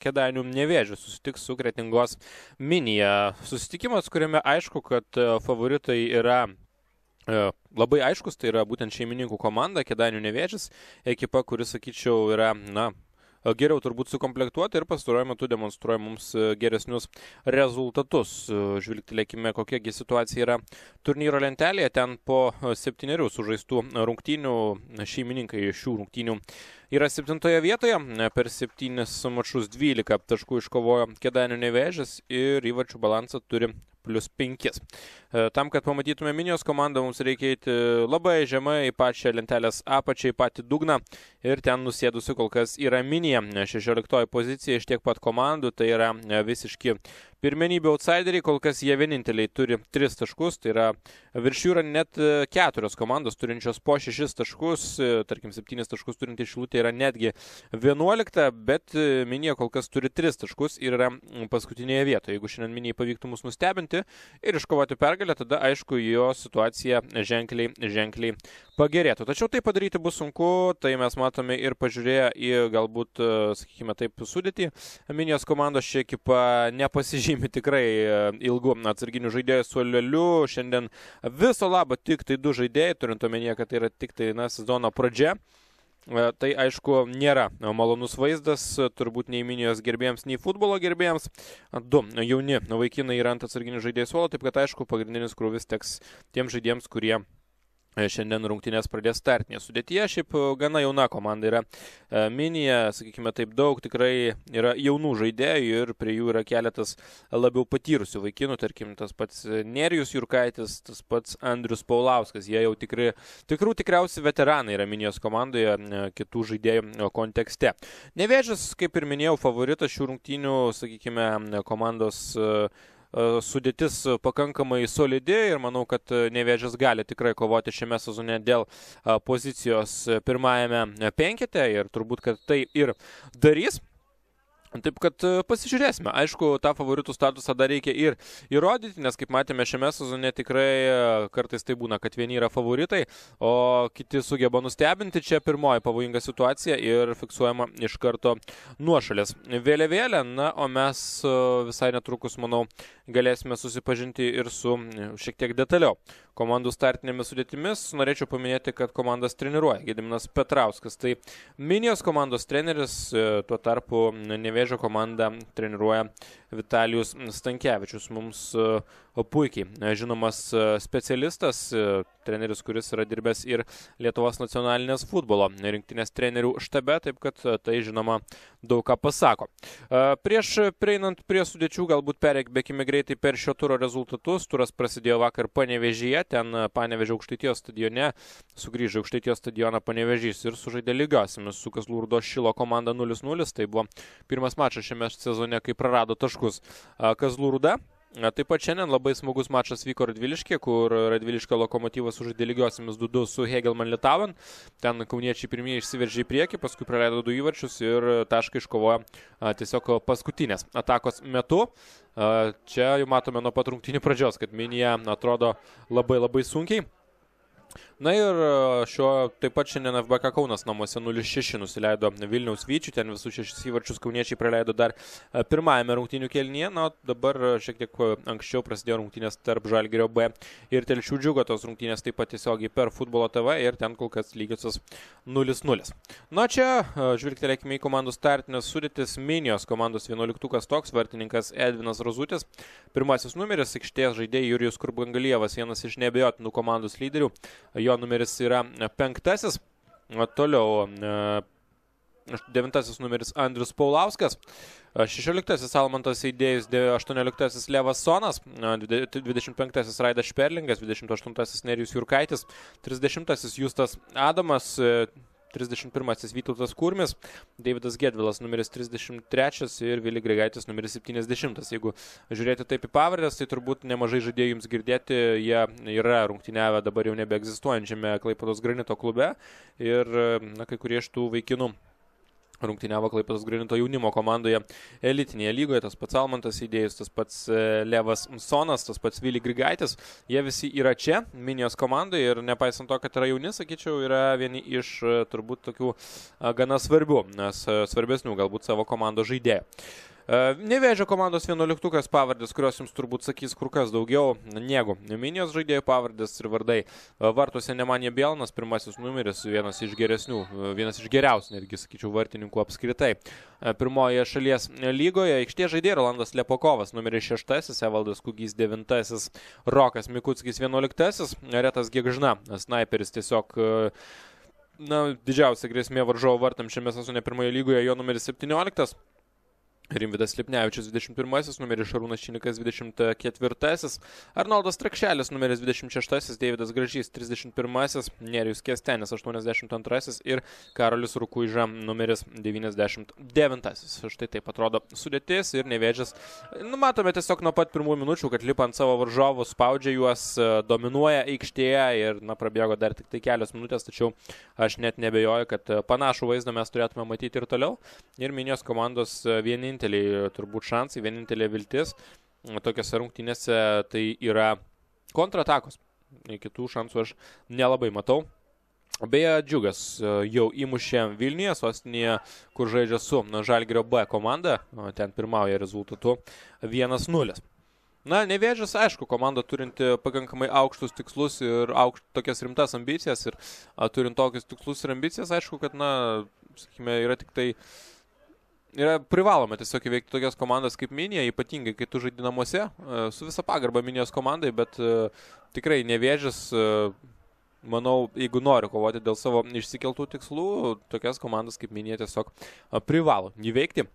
Kėdainių Nevėžis susitiks su Kretingos Minija. Susitikimas, kuriame aišku, kad favoritai yra labai aiškus, tai yra būtent šeimininkų komanda Kėdainių Nevėžis, ekipa, kuris, sakyčiau, yra, geriau turbūt sukomplektuota ir pastaruoju metu demonstruoja mums geresnius rezultatus. Žvilgtelėkime, kokiagi situacija yra turnyro lentelėje. Ten po 7 sužaistų rungtynių šeimininkai šių rungtynių yra 7 vietoje. Per 7 mačus 12 taškų iškovojo Kėdainių Nevėžis ir įvarčių balansą turi +5. Tam, kad pamatytume Minijos komandą, mums reikia eiti labai žemai į pačią lentelės apačią, į patį dugną. Ir ten nusėdusi kol kas yra Minija. 16 pozicija iš tiek pat komandų, tai yra visiški pirmenybė outsideriai, kol kas jie vieninteliai turi 3 taškus, tai yra virš jų yra net 4 komandos turinčios po 6 taškus, tarkim 7 taškus turinti Šilutė yra netgi 11, bet Minija kol kas turi 3 taškus ir yra paskutinėje vietoje. Jeigu šiandien Minijai pavyktų mus nustebinti ir iškovoti pergalę, tada aišku jo situacija ženkliai pagerėtų. Tačiau tai padaryti bus sunku, tai mes matome ir pažiūrėję į galbūt, sakykime taip, sudėtį. Minijos komandos ši ekipa nepasižymi tikrai ilgų atsarginių žaidėjų suoleliu. Šiandien viso labo tik tai 2 žaidėjai, turint omenyje, kad tai yra tik tai sezono pradžia. Tai aišku nėra malonus vaizdas, turbūt nei Minijos gerbėjams, nei futbolo gerbėjams. 2 jauni vaikinai yra ant atsarginių žaidėjų suolo, taip kad aišku pagrindinis krūvis teks tiems žaidėjams, kurie šiandien rungtynės pradės startinėje sudėtyje. Šiaip gana jauna komanda yra Minija, sakykime taip, daug tikrai yra jaunų žaidėjų ir prie jų yra keletas labiau patyrusių vaikinų, tarkim tas pats Nerijus Jurkaitis, tas pats Andrius Paulauskas. Jie jau tikriausiai veteranai yra Minijos komandoje kitų žaidėjų kontekste. Nevėžis, kaip ir minėjau, favoritas šių rungtynių, sakykime, komandos sudėtis pakankamai solidi ir manau, kad Nevėžis gali tikrai kovoti šiame sezone dėl pozicijos pirmajame penkete ir turbūt, kad tai ir darys. Taip, kad pasižiūrėsime. Aišku, tą favoritų statusą dar reikia ir įrodyti, nes kaip matėme šiame sezone tikrai kartais tai būna, kad vieni yra favoritai, o kiti sugeba nustebinti. Čia pirmoji pavojinga situacija ir fiksuojama iš karto nuošalės vėliavėlė. O mes visai netrukus, manau, galėsime susipažinti ir su šiek tiek detaliau komandų startinėmis sudėtimis. Norėčiau paminėti, kad komandas treniruoja Gediminas Petrauskas. Tai Minijos komandos treneris, tuo tarpu Nevėžio komandą treniruoja Vitalijus Stankevičius. Mums puikiai žinomas specialistas, treneris, kuris yra dirbęs ir Lietuvos nacionalinės futbolo rinktinės trenerių štabe, taip kad tai žinoma daug ką pasako. Prieš prieinant prie sudėčių, galbūt pereikbėkime greitai per šio turo rezultatus. Turas prasidėjo vakar Panevėžyje, ten Panevėžio Aukštaitijos stadione sugrįžo Aukštaitijos stadioną Panevėžys ir sužaidė lygiosiomis su Kazlų Rūdos Šilo komanda 0-0. Tai buvo pirmas mačas šiame sezone, kai prarado taškus Kazlų Rūda. Taip pat šiandien labai smagus mačas vyko Radviliškė, kur Radviliškio Lokomotyvas sužaidė lygiosiamis 2-2 su Hegelman Litauen. Ten kauniečiai pirmieji išsiveržė į priekį, paskui praleido 2 įvarčius ir tašką iškovojo tiesiog paskutinės atakos metu. Čia jau matome nuo pat rungtynių pradžios, kad Minija atrodo labai sunkiai. Na ir taip pat šiandien FBK Kaunas namuose 0-6 nusileido Vilniaus Vyčiui, ten visus 6 įvarčius kauniečiai praleido dar pirmajame rungtynių kėlinyje, dabar šiek tiek anksčiau prasidėjo rungtynės tarp Žalgirio B ir Telšių Džiugo, tos rungtynės taip pat tiesiogiai per Futbolo TV ir ten kol kas lygiosios 0-0. Čia žvilgtelėkime į komandų startinės sudėtis. Minijos komandos 11-ukas toks, vartininkas Edvinas Rozutis, pirmasis numeris, aikštės žaidėjai Jurijus Kurbangalievas, vienas iš neabejotinų komandos lyderių. Jo numeris yra 5. Toliau 9 numeris Andrius Paulauskas. 16 Almantas Eidėjus, 18 Levas Sonas, 25 Raidas Šperlingas, 28 Nerijus Jurkaitis, 30 Justas Adamas, 31 Vytautas Kurmis, Deividas Gedvilas numeris 33 ir Vili Grigaitis numeris 70. Jeigu žiūrėti taip į pavardės, tai turbūt nemažai žaidėjų jums girdėti, jie yra rungtyniavę dabar jau nebeegzistuojančiame Klaipėdos Granito klube ir kai kurie iš tų vaikinų rungtyniavo Klaipėdos Granito jaunimo komandoje elitinėje lygoje, tas pats Almantas Idėjus, tas pats Levas Sonas, tas pats Vili Grigaitis, jie visi yra čia, Minijos komandoje ir nepaisant to, kad yra jauni, sakyčiau, yra vieni iš turbūt tokių gana svarbių, nes svarbesnių galbūt savo komandos žaidėjų. Nevėžio komandos 11 pavardės, kurios jums turbūt sakys kur kas daugiau negu Minijos žaidėjų pavardės ir vardai. Vartuose Nemanija Bielnas, pirmasis numeris, vienas iš geriausių, netgi sakyčiau, vartininkų apskritai. Pirmoje šalies lygoje aikštė žaidėjai Rolandas Lepokovas, numeris 6, Evaldas Kugys 9, Rokas Mikutskis 11, Retas Gegžna, snaiperis tiesiog didžiausia grėsmė varžovo vartam šiame sezone pirmoje lygoje, jo numeris 17. Rimvydas Lipnevičius 21, numeris Šarūnas Činikas 24, Arnoldas Trakšelis numeris 26, Deividas Gražys 31, Nerijus Kestenis 82 ir Karolis Rukuiža numeris 99. Štai taip atrodo sudėtis ir Nevėžis. Matome tiesiog nuo pat pirmų minučių, kad lipa ant savo varžovų, spaudžia juos, dominuoja aikštėje ir prabėgo dar tik tai kelios minutės, tačiau aš net nebejoju, kad panašų vaizdą mes turėtume matyti ir toliau. Ir Minijos komandos vieninteliai turbūt šansai, vienintelė viltis tokiose rungtynėse tai yra kontratakos. Kitų šansų aš nelabai matau. Beje, Džiugas jau įmušė Vilniuje, sostinėje, kur žaidžia su Žalgirio B komanda, ten pirmauja rezultatu 1-0. Nevėžis, aišku, komanda turinti pakankamai aukštus tikslus ir tokias rimtas ambicijas ir turint tokius tikslus ir ambicijas, aišku, kad, sakykime, yra privaloma tiesiog įveikti tokias komandas kaip Minija, ypatingai kai tu žaidi namuose, su visa pagarba Minijos komandai, bet tikrai Nevėžis, manau, jeigu nori kovoti dėl savo išsikeltų tikslų, tokias komandas kaip Minija tiesiog privalo įveikti.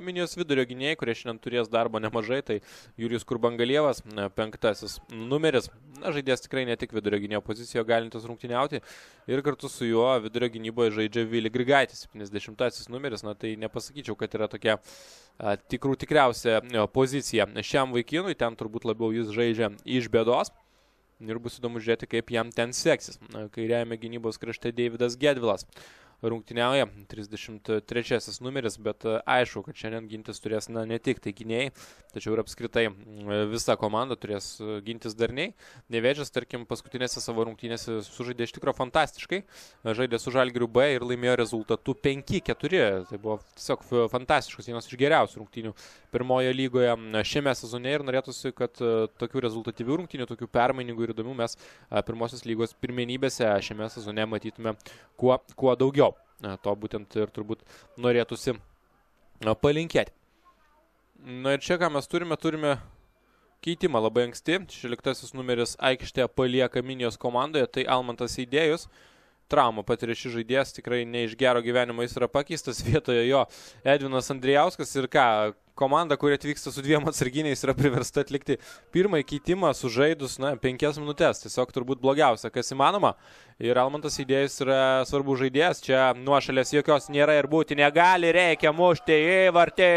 Minijos vidurio gynėjai, kurie šiandien turės darbo nemažai, tai Jurijus Kurbangalievas, 5 numeris. Žaidėjas tikrai ne tik vidurio gynėjo pozicijoje galintis rungtyniauti ir kartu su juo vidurio gynyboje žaidžia Vili Grigaitis, 70 numeris. Tai nepasakyčiau, kad yra tokia tikriausia pozicija šiam vaikinui, ten turbūt labiau jis žaidžia iš bėdos. Ir bus įdomu žiūrėti, kaip jam ten seksis. Kairiajame gynybos krašte Deividas Gedvilas rungtyniauja, 33 numeris, bet aišku, kad šiandien gintis turės ne tik tai gynėjai, tačiau ir apskritai visa komanda turės gintis darniai. Nevėžis, tarkim, paskutinėse savo rungtynėse sužaidė iš tikro fantastiškai, žaidė su Žalgiriu B ir laimėjo rezultatu 5-4. Tai buvo tiesiog fantastiškas, vienas iš geriausių rungtynių pirmoje lygoje šiame sezone ir norėtųsi, kad tokių rezultatyvių rungtynių, tokių permainingų ir įdomių mes pirmosios lygos pirmenybėse šiame sezone matytume kuo daugiau. To būtent ir turbūt norėtųsi palinkėti. Ir čia, ką mes turime keitimą labai anksti. 16 numeris aikštėje palieka Minijos komandoje, tai Almantas Idėjus. Traumą patiria šis žaidėjas, tikrai ne iš gero gyvenimo jis yra pakeistas, vietoje jo Edvinas Andrijauskas ir komanda, kuri atvyksta su 2 atsarginiais, yra priversta atlikti pirmąjį keitimą sužaidus 5 minutės. Tiesiog turbūt blogiausia, kas įmanoma. Ir Almantas Idėjus yra svarbus žaidėjas. Čia nuošalės jokios nėra ir būti negali. Reikia mušti įvartį.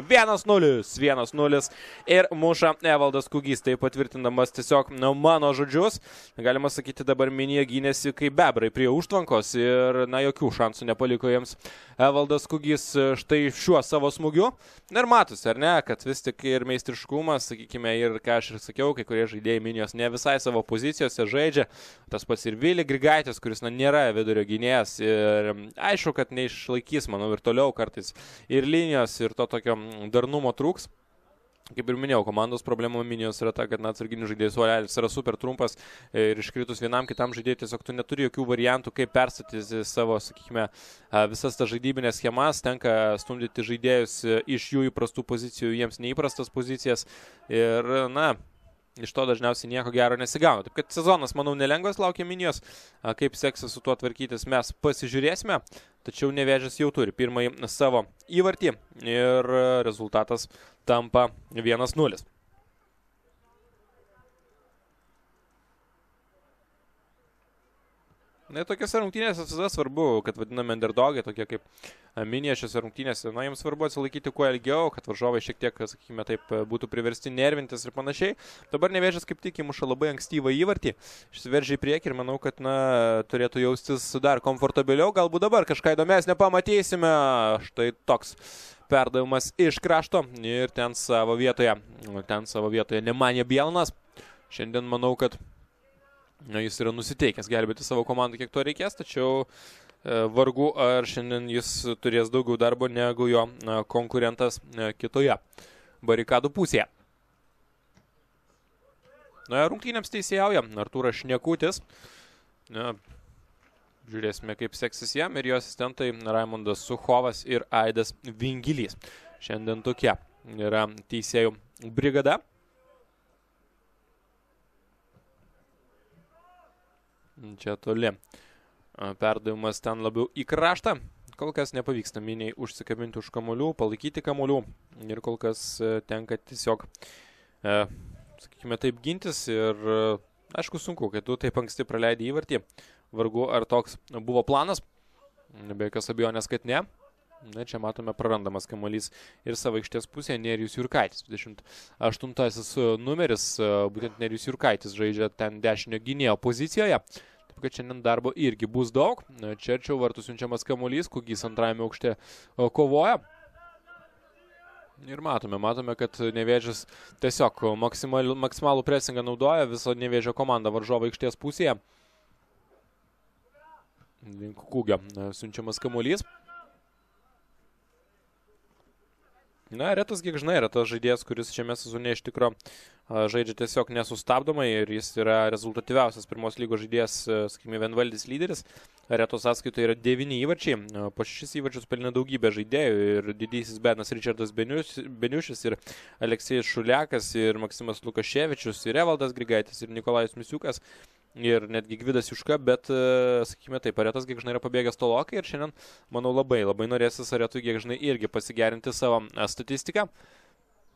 1-0 ir muša Evaldas Kugys. Tai patvirtindamas tiesiog mano žodžius. Galima sakyti, dabar Minija gynėsi kaip bebrai prie užtvankos ir jokių šansų nepaliko jiems Evaldas Kugys štai šiuo savo smūgiu. Ir matosi, ar ne, kad vis tik ir meistriškumas, sakykime, ir ką aš ir sakiau, kai kurie žaidėjai Minijos ne visai savo pozicijose žaidžia. Tas pats ir Vili Grigaitis, kuris nėra vidurio gynėjas ir aišku, kad neišlaikys, manau, ir toliau kartais ir linijos, ir to tokio darnumo trūks. Kaip ir minėjau, komandos problema Minijos yra ta, kad atsarginių žaidėjų suolelis yra super trumpas ir iškritus vienam kitam žaidėjui tiesiog tu neturi jokių variantų, kaip perstatyti savo, sakykime, visas tas žaidybinės schemas, tenka stumdyti žaidėjus iš jų įprastų pozicijų, jiems neįprastas pozicijas ir, iš to dažniausiai nieko gero nesigauna. Taip kad sezonas, manau, nelengvas laukia Minijos, kaip seksis su tuo tvarkytis mes pasižiūrėsime, tačiau Nevėžis jau turi pirmąjį savo įvartį ir rezultatas tampa 1-0. Na, tokiose rungtynėse visada svarbu, kad vadiname underdogai, tokie kaip Minija šiose rungtynėse, na, jiems svarbu atsilaikyti kuo ilgiau, kad varžovai šiek tiek, sakykime, taip, būtų priversti nervintis ir panašiai. Dabar Nevėžis kaip tik įmuša labai ankstyvą įvartį, išsiveržia į priekį ir manau, kad, na, turėtų jaustis dar komfortabiliau, galbūt dabar kažką įdomesnio pamatysime. Štai toks perdavimas iš krašto ir ten savo vietoje Nemanja Bielnas. Šiandien manau, kad jis yra nusiteikęs gelbėti savo komandą, kiek to reikės, tačiau vargu ar šiandien jis turės daugiau darbo negu jo konkurentas kitoje barikadų pusėje. Rungtynėms teisėjauja Artūras Šnekutis. Žiūrėsime, kaip seksis jam ir jo asistentai Raimondas Suchovas ir Aidas Vingilys. Šiandien tokia yra teisėjų brigada. Čia toli. Perdavimas ten labiau į kraštą. Kol kas nepavyksta Miniai užsikabinti už kamuolių, palaikyti kamuolių. Ir kol kas tenka tiesiog, sakykime, taip gintis. Ir aišku, sunku, kai tu taip anksti praleidai įvartį. Vargu, ar toks buvo planas. Be jokios abejonės, kad ne. Na, čia matome prarandamas kamuolys ir savo aikštės pusėje Nerijus Jurkaitis. 28-asis numeris, būtent Nerijus Jurkaitis žaidžia ten dešinio gynėjo pozicijoje. Taip kad šiandien darbo irgi bus daug. Čia arčiau vartų siunčiamas kamuolys, Kugys antrajame aukšte kovoja. Ir matome, kad Nevėžis tiesiog maksimalų presingą naudoja, viso Nevėžio komanda varžovo aikštės pusėje. Link Kugio siunčiamas kamuolys. Na, Retas Gėgžna yra tas žaidėjas, kuris šiame sezone iš tikro žaidžia tiesiog nesustabdomai ir jis yra rezultatyviausias pirmos lygos žaidėjas, sakykime, vienvaldis lyderis. Retos sąskaitoje yra 9 įvarčiai, po 6 įvarčius pelnė daugybę žaidėjų ir didysis Benas Ričardas Beniušis ir Aleksėjus Šuliakas ir Maksimas Lukaševičius ir Evaldas Grigaitis ir Nikolajus Misiukas. Ir netgi Gvidas Juška, bet, sakykime taip, Aretas Gėgžna yra pabėgęs tolokai ir šiandien, manau, labai norėsis Aretui Gėgžnai irgi pasigerinti savo statistiką.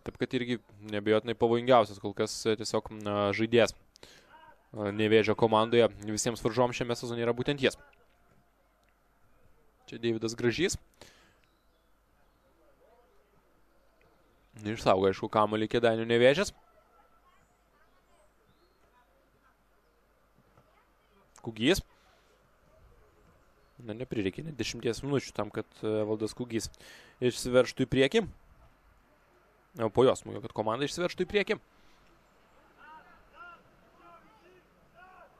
Taip, kad irgi nebejotinai pavojingiausias kol kas tiesiog žaidėjas Nevėžio komandoje visiems varžoms šiame sezone yra būtent jis. Čia Deividas Gražys. Išsaugo, aišku, kamuolį Kėdainių Nevėžis. Kugys. Na, neprireikė net 10 minučių tam, kad Valdas Kugys išsiverštų į priekį. Po jos smūgio, kad komanda išsiverštų į priekį.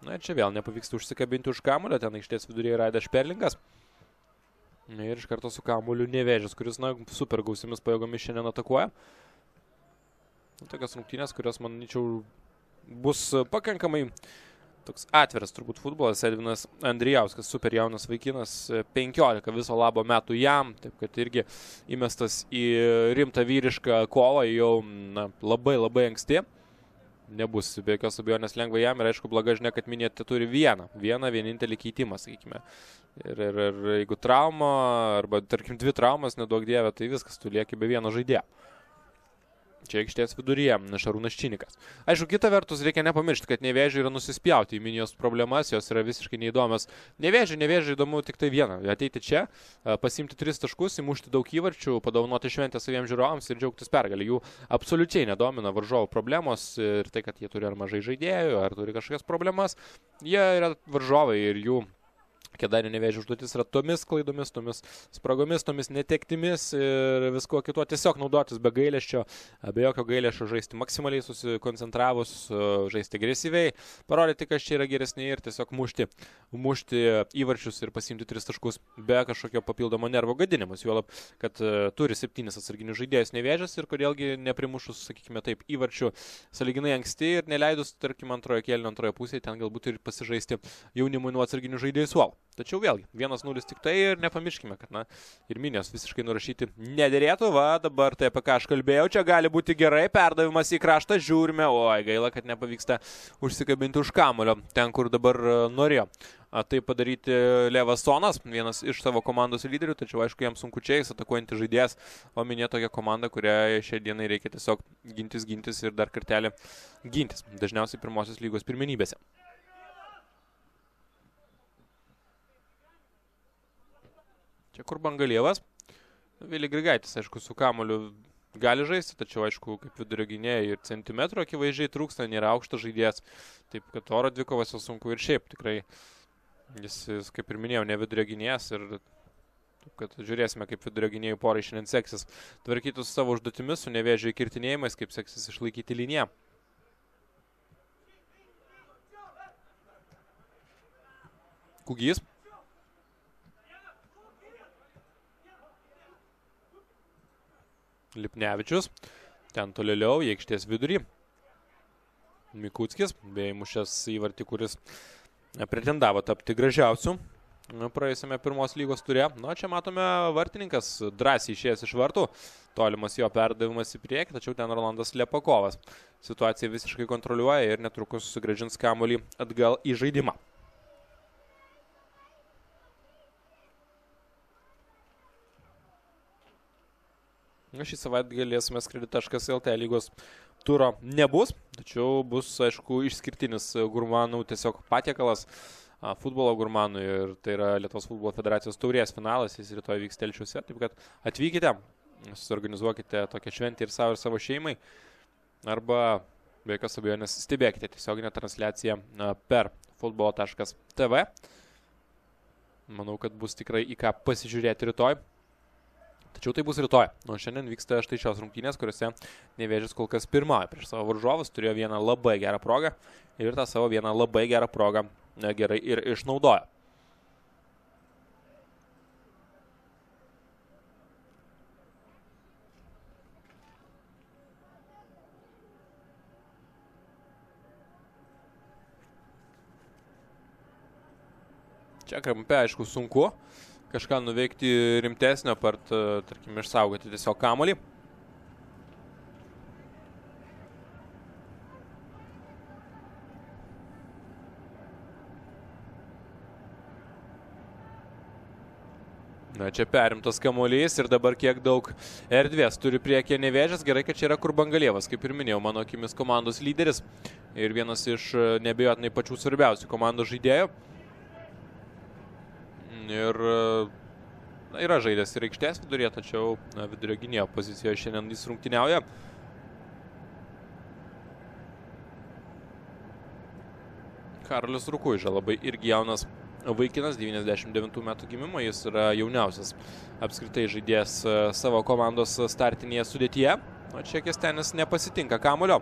Na, ir čia vėl nepavyksta užsikabinti už kamuolio. Ten aikštės viduryje yra Aidas Šperlingas. Ir iš karto su kamuoliu Nevėžis, kuris, na, super gausiamis pajėgomis šiandien atakuoja. Tokios rungtynės, kurios, manyčiau, bus pakankamai toks atviras turbūt futbolas. Edvinas Andrijauskas, super jaunas vaikinas, 15 viso labo metų jam, taip kad irgi įmestas į rimtą vyrišką kovą jau labai anksti. Nebus be jokios abejonės lengva jam ir aišku bloga žinia, kad Minėtė turi vienintelį keitimą, sakykime. Ir jeigu trauma, arba tarkim 2 traumas, neduok dievę, tai viskas, tu lieki be vieno žaidėjo. Čia aikštės viduryje Šarūnas Činikas. Aišku, kita vertus, reikia nepamiršti, kad Nevėžiui yra nusispjauti į Minijos problemas, jos yra visiškai neįdomios. Nevėžiui įdomu tik tai viena, ateiti čia, pasiimti 3 taškus, įmušti daug įvarčių, padovanoti šventę saviems žiūrovams ir džiaugtis pergalį. Jų absoliučiai nedomina varžovų problemos ir tai, kad jie turi ar mažai žaidėjų, ar turi kažkokias problemas. Jie yra varžovai ir jų Kėdainių Nevėžio užduotis yra tomis klaidomis, tomis spragomis, tomis netektimis ir visko kituo tiesiog naudotis be gailesčio, be jokio gailesčio žaisti maksimaliai susikoncentravus, žaisti agresyviai, parodyti, kas čia yra geresni ir tiesiog mušti įvarčius ir pasiimti 3 taškus be kažkokio papildomo nervo gadinimus. Juolab, kad turi 7 atsarginius žaidėjus Nevėžis ir kodėlgi neprimušus, sakykime taip, įvarčių sąlyginai anksti ir neleidus, tarkim, antrojo kėlinio antroje pusėje ten galbūt ir pasižaisti jaunimui nuo atsarginių žaidėjų suolų. Tačiau vėlgi, 1-0 tik tai ir nepamirškime, kad, ir Minijos visiškai nurašyti nederėtų. Dabar tai apie ką aš kalbėjau, čia gali būti gerai, perdavimas į kraštą, žiūrime, gaila, kad nepavyksta užsikabinti už kamuolio, ten, kur dabar norėjo. Tai padaryti Levas Sonas, vienas iš savo komandos lyderių, tačiau aišku, jam sunku čia, jis atakuojantis žaidėjas, o Minė tokia komanda, kurią šiai dienai reikia tiesiog gintis ir dar kartelį gintis, dažniausiai pirmosios lygos pirmenybėse. Čia kur Bangalievas. Vili Grigaitis, aišku, su kamuoliu gali žaisti, tačiau, aišku, kaip vidurio gynėjai ir centimetrų akivaizdžiai trūksta, nėra aukštas žaidėjas. Taip, kad oro dvikovose sunku ir šiaip. Tikrai jis kaip ir minėjau, ne vidurio gynėjas ir taip, kad žiūrėsime, kaip vidurio gynėjų porai šiandien seksis tvarkyti su savo užduotimis, su Nevėžio įkirtinėjimais, kaip seksis išlaikyti liniją. Kugys. Lipnevičius. Ten tolėliau, į aikštės vidurį. Mikuckis, bei mušęs įvartį, kuris pretendavo tapti gražiausiu praėjusiame pirmos lygos ture. Na, čia matome vartininkas drąsiai išėjęs iš vartų. Tolimas jo perdavimas į priekį, tačiau ten Rolandas Lepakovas situaciją visiškai kontroliuoja ir netrukus sugrąžins kamuolį atgal į žaidimą. Šį savaitgalį sms.lt lygos turo nebus, tačiau bus, aišku, išskirtinis gurmanų tiesiog patiekalas futbolo gurmanų ir tai yra Lietuvos futbolo federacijos taurės finalas, jis rytoj vyks Telšiuose, taip kad atvykite, suorganizuokite tokią šventę ir savo šeimai arba be jokios abejonės stebėkite tiesioginę transliaciją per futbolo.tv. Manau, kad bus tikrai į ką pasižiūrėti rytoj. Tačiau tai bus rytoj. O šiandien vyksta štai šios rungtynės, kuriuose Nevėžis kol kas pirmauja prieš savo varžovus, turėjo vieną labai gerą progą ir tą savo vieną labai gerą progą gerai ir išnaudojo. Čia kampe, aišku, sunku kažką nuveikti rimtesnio, tarkim, išsaugoti tiesiog kamuolį. Na, čia perimtas kamuolys ir dabar kiek daug erdvės turi priekyje Nevėžis. Gerai, kad čia yra kur Bangalievas, kaip ir minėjau, mano akimis komandos lyderis ir vienas iš neabejotinai pačių svarbiausių komandos žaidėjų. Ir yra žaidęs ir aikštės vidurėje, tačiau vidurio gynėjo pozicijoje šiandien jis rungtyniauja. Karolis Rukuiža, labai irgi jaunas vaikinas, 99 metų gimimo, jis yra jauniausias apskritai žaidėjas savo komandos startinėje sudėtyje. O čia Kestenis nepasitinka kamulio.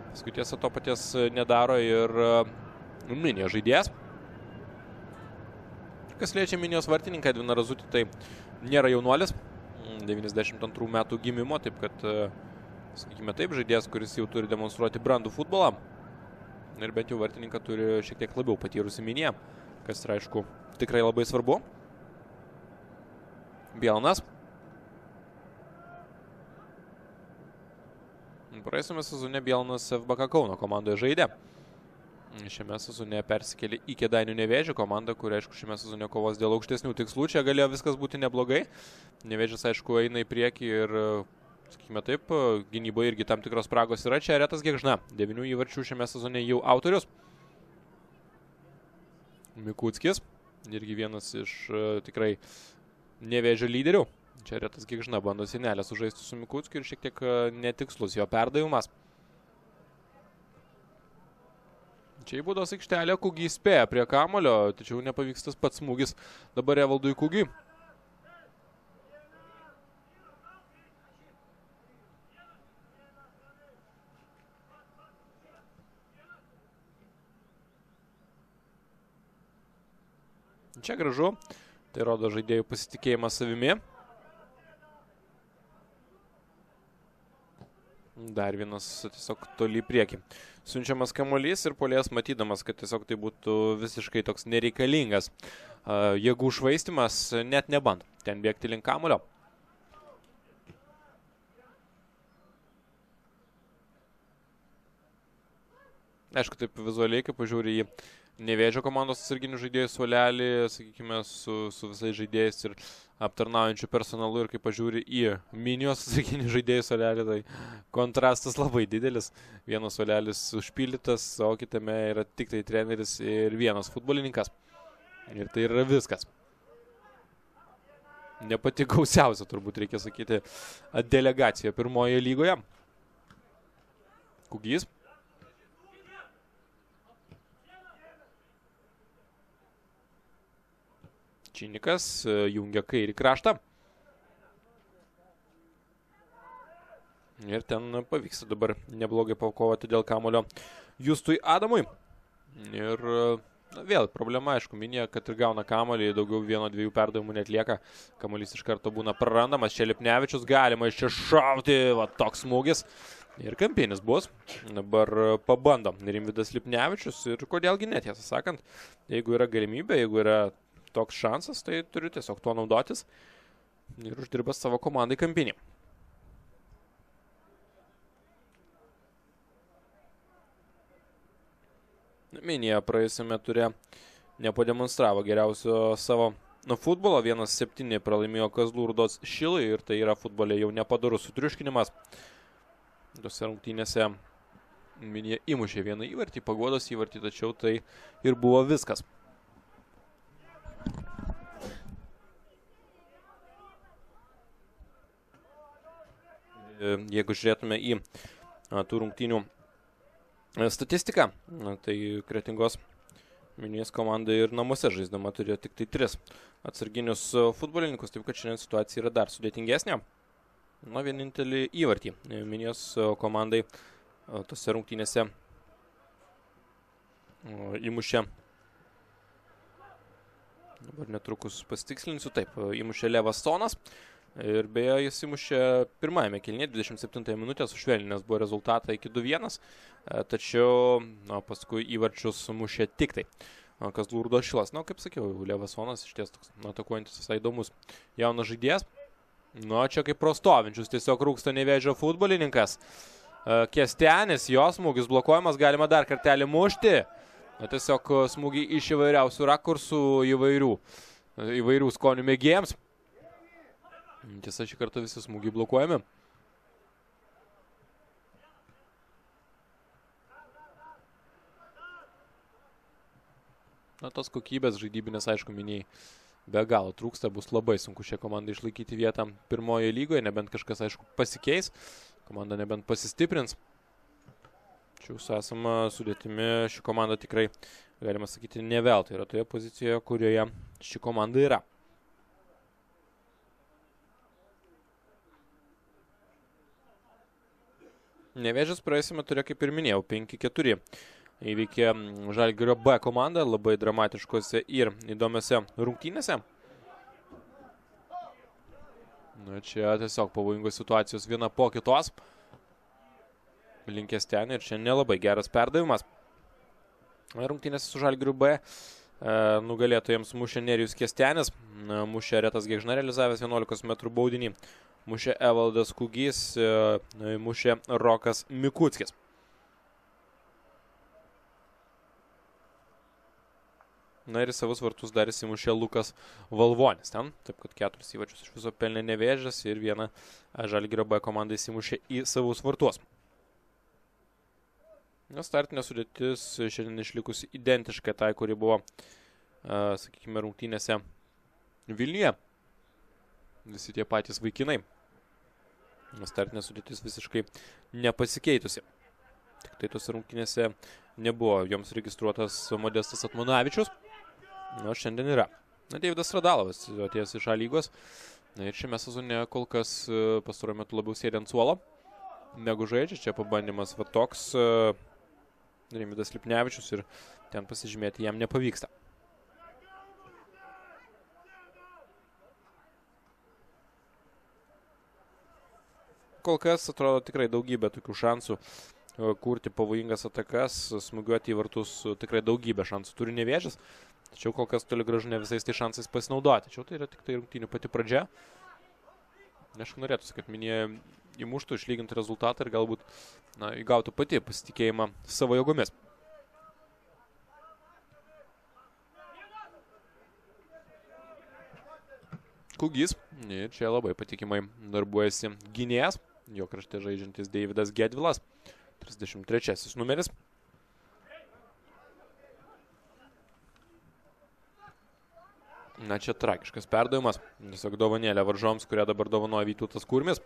Paskui tiesa to paties nedaro ir Minijos žaidėjas. Kas liečia Minijos vartininką, Edviną Razutį, tai nėra jaunuolis, 92 metų gimimo, taip kad, sakykime taip, žaidėjas, kuris jau turi demonstruoti brandų futbolą. Ir bent jau vartininką turi šiek tiek labiau patyrusi Miniją, kas yra, aišku, tikrai labai svarbu. Bielnas. Praėjusiame sezone Bielnas FBK Kauno komandoje žaidė. Šiame sezone persikėlė į Kėdainių Nevėžį komandą, kuri, aišku, šiame sezone kovos dėl aukštesnių tikslų. Čia galėjo viskas būti neblogai. Nevėžis, aišku, eina į priekį ir, sakykime taip, gynyboje irgi tam tikros spragos yra. Čia Retas Gėgžna, 9 įvarčių šiame sezone jau autorius. Mikuckis, irgi vienas iš tikrai Nevėžio lyderių. Čia Retas Gėgžna bando sienelę sužaisti su Mikuckiu ir šiek tiek netikslus jo perdavimas. Čia į baudos aikštelę Kugį spėja prie kamulio, tačiau nepavyksta pats smūgis dabar Evaldui Kugiui. Čia gražu, tai rodo žaidėjų pasitikėjimą savimi. Dar vienas tiesiog toli į priekį. Siunčiamas kamuolys ir puolėjas matydamas, kad tiesiog tai būtų visiškai toks nereikalingas jėgų švaistymas, net nebando ten bėgti link kamulio. Aišku, taip vizualiai, kaip pažiūrė į Nevėžio komandos atsarginių žaidėjų suolelį, sakykime, su visais žaidėjais ir aptarnaujančių personalu ir kai pažiūri į Minijos atsarginių žaidėjų suolelį, tai kontrastas labai didelis. Vienas suolelis užpildytas, o kitame yra tik tai treneris ir vienas futbolininkas. Ir tai yra viskas. ne pati gausiausia, turbūt reikia sakyti, delegacija pirmoje lygoje. Kugys. Činikas jungia kairį kraštą. Ir ten pavyksta dabar neblogai pakovoti dėl kamulio Justui Adamui. Ir vėl problema, aišku, Minija, kad ir gauna kamulį, daugiau 1-2 perdavimų netlieka. Kamuolys iš karto būna prarandamas. Čia Lipnevičius, galima iš čia šauti, va toks smūgis. Ir kampinis bus. Dabar pabando Rimvydas Lipnevičius ir kodėlgi ne, tiesą sakant, jeigu yra galimybė, jeigu yra toks šansas, tai turiu tiesiog tuo naudotis ir uždirbęs savo komandai kampinį. Minija praėjusiame ture nepademonstravo geriausio savo futbolo. 1-7 pralaimėjo Kazlų Rūdos Šilai ir tai yra futbole jau nepadorus sutriuškinimas. Tose rungtynėse Minija įmušė vieną įvartį, Paguodos įvartį, tačiau tai ir buvo viskas. Jeigu žiūrėtume į tų rungtynių statistiką, tai Kretingos Minijos komanda ir namuose žaisdama turėjo tik tai 3 atsarginius futbolininkus, taip kad šiandien situacija yra dar sudėtingesnė. Vienintelį įvartį Minijos komandai tose rungtynėse įmušė, dabar netrukus pasitikslinsiu, taip, įmušė Levas Sonas. Ir beje, jis įmušė pirmajame kėlinyje, 27 minutę, sušvelninęs buvo rezultatą iki 2-1, tačiau paskui įvarčius mušė tik tai Kazlų Rūdos Šilas. Kaip sakiau, Levas Sonas iš ties toks atakuojantis visai įdomus jaunas žaidėjas. Čia kaip prostovinčius, tiesiog rūksta Nevėžio futbolininkas. Kestenis, jo smūgis blokuojamas, galima dar kartelį mušti. Tiesiog smūgiai iš įvairiausių rakursų, įvairių skonių mėgėjams. Tiesa, šį kartą visi smūgiai blokuojami. Tos kokybės žaidybinės, aišku, Minijai be galo trūksta, bus labai sunku šią komandą išlaikyti vietą pirmoje lygoje, nebent kažkas, aišku, pasikeis, komanda nebent pasistiprins. Tačiau su esama sudėtimi ši komanda tikrai, galima sakyti, ne veltui yra toje pozicijoje, kurioje ši komanda yra. Nevėžis praėjusiame ture, kaip ir minėjau, 5-4 įveikė Žalgirio B komandą labai dramatiškose ir įdomiose rungtynėse. Čia tiesiog pavojingos situacijos viena po kitos. Linkęs ten ir čia nelabai geras perdavimas. Rungtynėse su Žalgiriu B nugalėtojams mušė Nerijus Kestenis, mušė Retas Gėgžna realizavęs 11 metrų baudinį. Mušė Evaldas Kugys, mušė Rokas Mikuckis. Ir į savus vartus dar įsimušė Lukas Valvonis ten. Taip kad 4 įvarčius iš viso pelnė Nevėžis ir vieną Žalgirio B komandą įsimušė į savus vartus. Startinė sudėtis šiandien išlikusi identiškai tai, kuri buvo, sakykime, rungtynėse Vilniuje. Visi tie patys vaikinai. Startinė sudėtis visiškai nepasikeitusi. Tik tai tos rungtynėse nebuvo joms registruotas Modestas Atmanavičius. Šiandien yra. Deividas Radalovas atėjęs iš A lygos. Ir šiame sezone kol kas pastaruoju metu labiau sėdė ant suolo negu žaidžia. Čia pabandymas va toks Rimvydas Lipnevičius ir ten pasižymėti jam nepavyksta. Kol kas atrodo tikrai daugybė tokių šansų kurti pavojingas atakas, smūgiuoti į vartus tikrai daugybė šansų turi Nevėžis, tačiau kol kas toli gražu ne visais tai šansais pasinaudoti. Tačiau tai yra tik tai rungtynių pati pradžia. Aš norėtųsi, kad Minija įmuštų, išlygintų rezultatą ir galbūt įgautų pati pasitikėjimą savo jėgomis. Kugys. Ir čia labai patikimai darbuojasi gynėjas. Jo krašte žaidžiantis Deividas Gedvilas. 33 numeris. Na, čia tragiškas perdavimas. Tiesiog dovanėlė varžoms, kurią dabar dovanoja Vytautas Kurmis.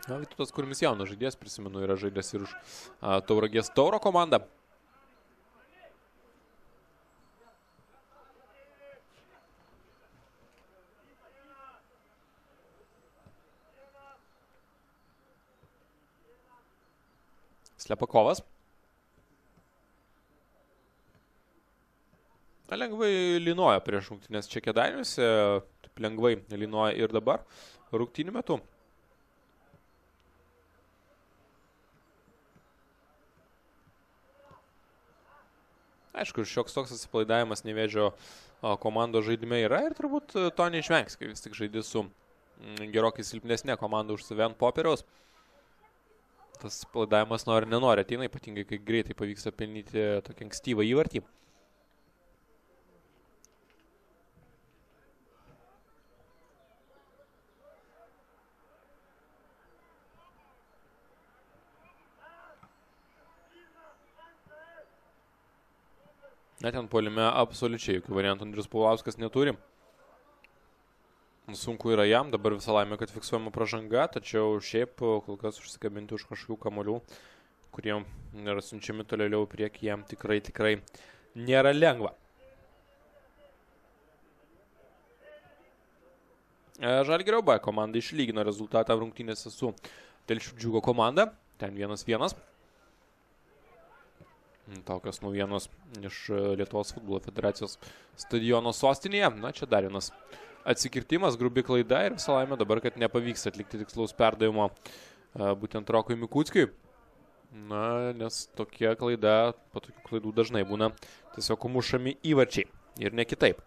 Vytautas Kurmis jaunas žaidėjas, prisimenu, yra žaidęs ir už Tauragės Tauro komandą. Slepakovas. Lengvai lynoja prieš rungtynės čia Kėdainiuose, taip lengvai lynoja ir dabar rungtynių metu. Aišku, šioks toks atsipalaidavimas Nevėžio komandos žaidime yra ir turbūt to neišvengs, kai vis tik žaidži su gerokai silpnesnė komanda už save ant popieriaus. Tas atsipalaidavimas nori nenori ateina, ypatingai kai greitai pavyksta pelnyti tokį ankstyvą įvartį. Net ten puolime absoliučiai jokių variantų Andrius Paulauskas neturi. Sunku yra jam, dabar visą laimę, kad fiksuojama pražanga, tačiau šiaip kol kas užsikabinti už kažkokių kamuolių, kurie yra siunčiami toliau priekį, jam tikrai nėra lengva. Žalgirio B komanda išlygino rezultatą rungtynėse su Telšių Džiugo komanda, ten 1-1. Tokios naujienos iš Lietuvos futbolo federacijos stadiono sostinėje. Na, čia dar vienas atsikirtimas, grubi klaida ir visą laimę dabar, kad nepavyks atlikti tikslaus perdavimo būtent Rokui Mikuckiui. Na, nes tokia klaida, po tokių klaidų dažnai būna tiesiog mušami įvarčiai ir ne kitaip.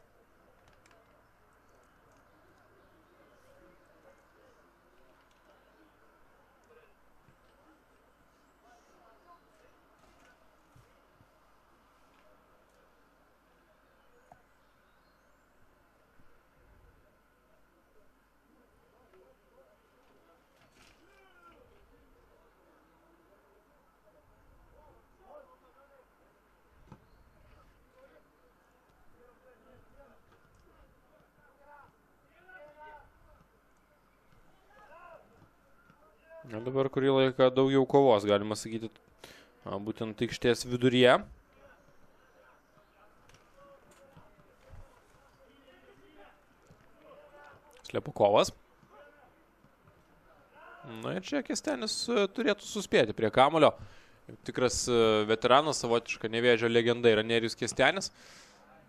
Na, dabar kurį laiką daugiau kovos, galima sakyti, būtent aikštės viduryje. Slepakovas. Na ir čia Kęstenis turėtų suspėti prie kamuolio. Tikras veteranas, savotiška Nevėžio legenda yra Nerijus Kęstenis.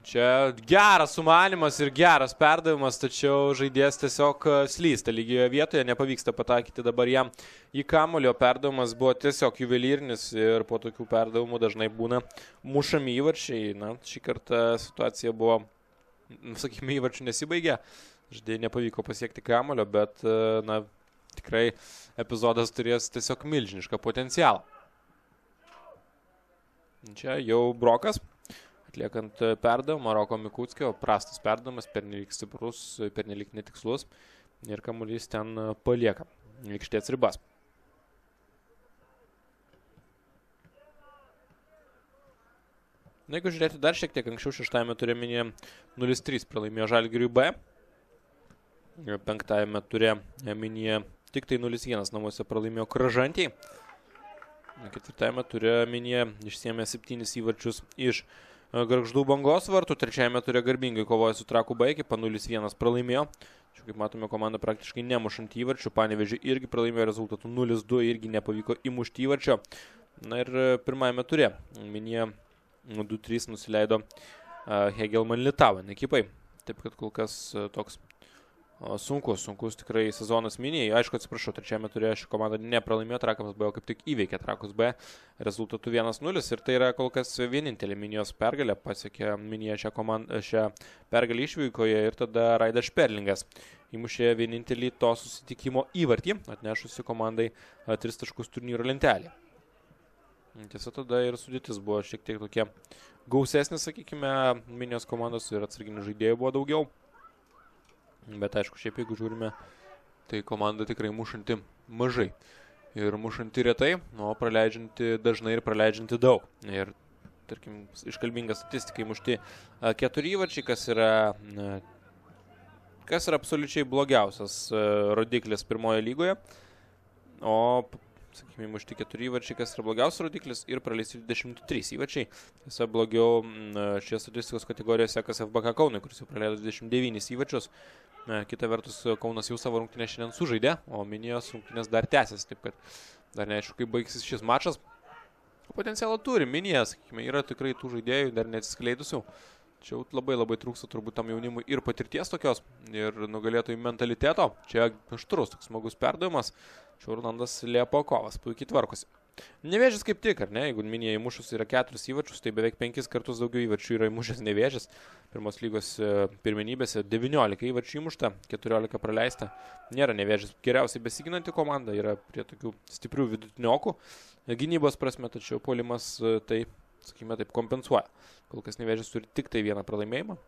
Čia geras sumanimas ir geras perdavimas, tačiau žaidėjas tiesiog slysta lygioje vietoje, nepavyksta pataikyti dabar jam į kamuolio. Perdavimas buvo tiesiog juvelyrinis ir po tokių perdavimų dažnai būna mušami įvarčiai. Na, šį kartą situacija buvo, sakykime, įvarčių nesibaigė. Žaidėjai nepavyko pasiekti kamuolio, bet na, tikrai epizodas turės tiesiog milžinišką potencialą. Čia jau Brokas. Atliekant perdavimą Roko Mikuckio, prastas perdavimas, pernelyg stiprus, pernelyg netikslus ir kamuolys ten palieka aikštės ribas. Na, jeigu žiūrėti dar šiek tiek anksčiau, šeštajame ture minėje 0-3 pralaimėjo Žalgiriui B. Penktajame ture minėje tik tai 0-1 namuose pralaimėjo Kražantei. Ketvirtajame ture minėje išsiėmė 7 įvarčius iš Gargždų Bangos vartų, trečiajame ture garbingai kovoja su Trakų B, ekipą 0-1 pralaimėjo. Čia, kaip matome, komanda praktiškai nemušant įvarčių. Panevėžį irgi pralaimėjo rezultatų 0-2, irgi nepavyko įmušti įvarčio. Na ir pirmajame ture minėje 2-3 nusileido Hegelman Litauen ekipai. Taip kad kol kas toks sunkus tikrai sezonas minėjai. Aišku, atsiprašau, trečiame ture ši komanda nepralaimėjo, Trakams B, kaip tik įveikė Trakus B rezultatų 1-0 ir tai yra kol kas vienintelė Minijos pergalė, pasiekė Minija šią pergalę išvykoje ir tada Raidas Šperlingas įmušė vienintelį to susitikimo įvartį, atnešusi komandai 3 taškus turnyro lentelėje. Tiesa, tada ir sudėtis buvo šiek tiek tokie gausesnis, sakykime, Minijos komandos ir atsarginių žaidėjų buvo daugiau. Bet aišku, šiaip jeigu žiūrime, tai komanda tikrai mušanti mažai. Ir mušanti retai, o praleidžianti dažnai ir praleidžianti daug. Ir tarkim, iškalbinga statistika įmušti 4 įvarčiai, kas yra absoliučiai blogiausias rodiklis pirmoje lygoje. O, sakykime, įmušti 4 įvarčiai, kas yra blogiausias rodiklis, ir praleisti 23 įvarčiai. Tiesa, blogiau šie statistikos kategorijos sekas FBK Kaunui, kuris jau praleido 29 įvarčius. Kita vertus, Kaunas jau savo rungtynę šiandien sužaidė, o Minijos rungtynės dar tęsis, taip kad dar neaišku, kaip baigsis šis mačas. Potencialą turi Minija, sakykime, yra tikrai tų žaidėjų dar neatsiskleidusių. Čia labai trūksta turbūt tam jaunimui ir patirties tokios, ir nugalėtojų mentaliteto. Čia aštrus, toks smagus perdavimas. Čia Orlandas Leopokovas puikiai tvarkosi. Nevėžis kaip tik, ar ne? Jeigu Minija įmušus yra 4 įvarčius, tai beveik 5 kartus daugiau įvarčių yra įmušęs Nevėžis. Pirmos lygos pirmenybėse 19 įvarčių įmušta, 14 praleista. Nėra Nevėžis geriausiai besiginanti komanda, yra prie tokių stiprių vidutiniokų gynybos prasme, tačiau puolimas tai, sakykime, taip kompensuoja. Kol kas Nevėžis turi tik tai vieną pralaimėjimą,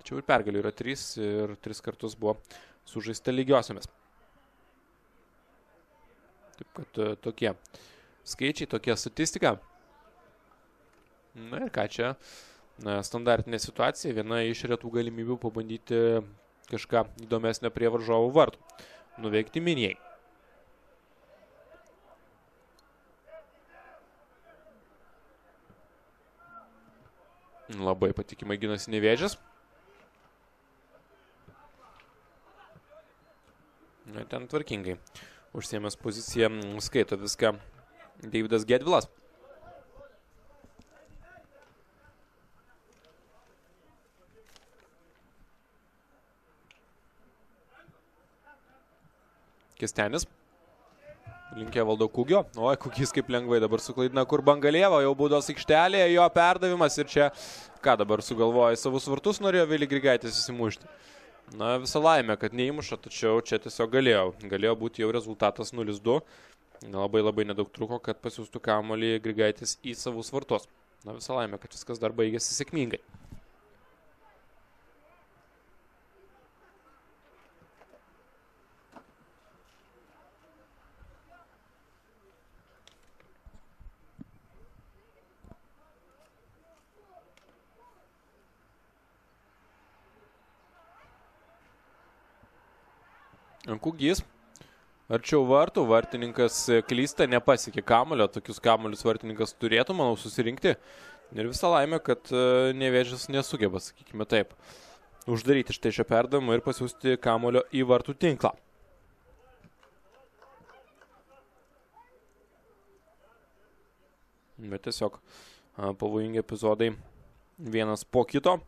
tačiau ir pergalių yra 3 ir 3 kartus buvo sužaista lygiosiomis. Taip kad tokie skaičiai, tokia statistika. Na ir ką čia, standartinė situacija, viena iš retų galimybių pabandyti kažką įdomesnio prie varžovų vartų. Nuveikti Minijai. Labai patikimai ginasi Nevėžis. Na, ten tvarkingai. Užsiėmęs poziciją, skaito viską Deividas Gedvilas. Kestenis. Linkė valdo Kūgio. Oi, Kūgis kaip lengvai dabar suklaidina kur Bangalėvo, jau baudos aikštelėje, jo perdavimas ir čia, ką dabar sugalvoja, savus vartus norėjo Vili Grigaitis įsimušti. Na, visa laimė, kad neįmuša, tačiau čia tiesiog galėjo būti jau rezultatas 0-2. Labai nedaug truko, kad pasiūstų kamuolį Grigaitis į savus vartus. Na, visa laimė, kad viskas dar baigėsi sėkmingai. Kūgis. Arčiau vartų, vartininkas klysta, nepasiekė kamuolio, tokius kamuolius vartininkas turėtų, manau, susirinkti. Ir visa laimė, kad Nevėžis nesugeba, sakykime taip, uždaryti štai šio perdavimo ir pasiūsti kamuolio į vartų tinklą. Bet tiesiog pavojingi epizodai vienas po kito.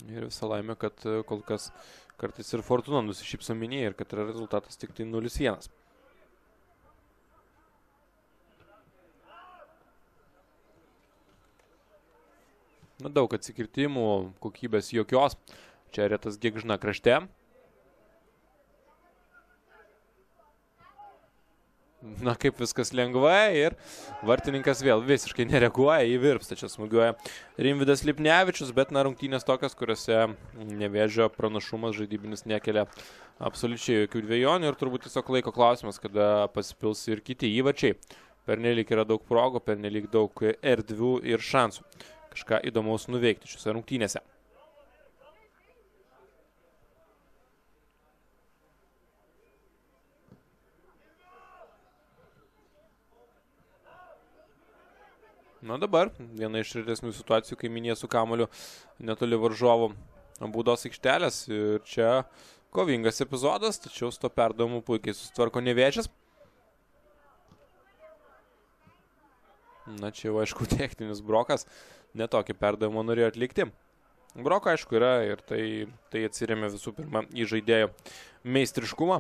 Ir visa laimė, kad kol kas kartais ir Fortuna nusišypso Minijai ir kad yra rezultatas tik tai 0-1. Na, daug atsikirtimų, kokybės jokios. Čia Retas Gėgžna krašte. Na, kaip viskas lengvai ir vartininkas vėl visiškai nereaguoja, į virpstą. Čia smūgiuoja Rimvydas Lipnevičius, bet na, rungtynės tokios, kuriuose Nevėžio pranašumas žaidybinis nekelia absoliučiai jokių dvejonių ir turbūt tiesiog laiko klausimas, kada pasipils ir kiti įvarčiai. Pernelyg yra daug progų, pernelyg daug erdvių ir šansų kažką įdomaus nuveikti šiuose rungtynėse. Na dabar, viena iš retesnių situacijų, kai Minija su kamuoliu netoli varžovų baudos aikštelės. Ir čia kovingas epizodas, tačiau su to perdavimu puikiai susitvarko Nevėžis. Na čia jau aišku techninis brokas, netokį perdavimą norėjo atlikti. Broko aišku yra ir tai atsiremia visų pirma į žaidėjo meistriškumą.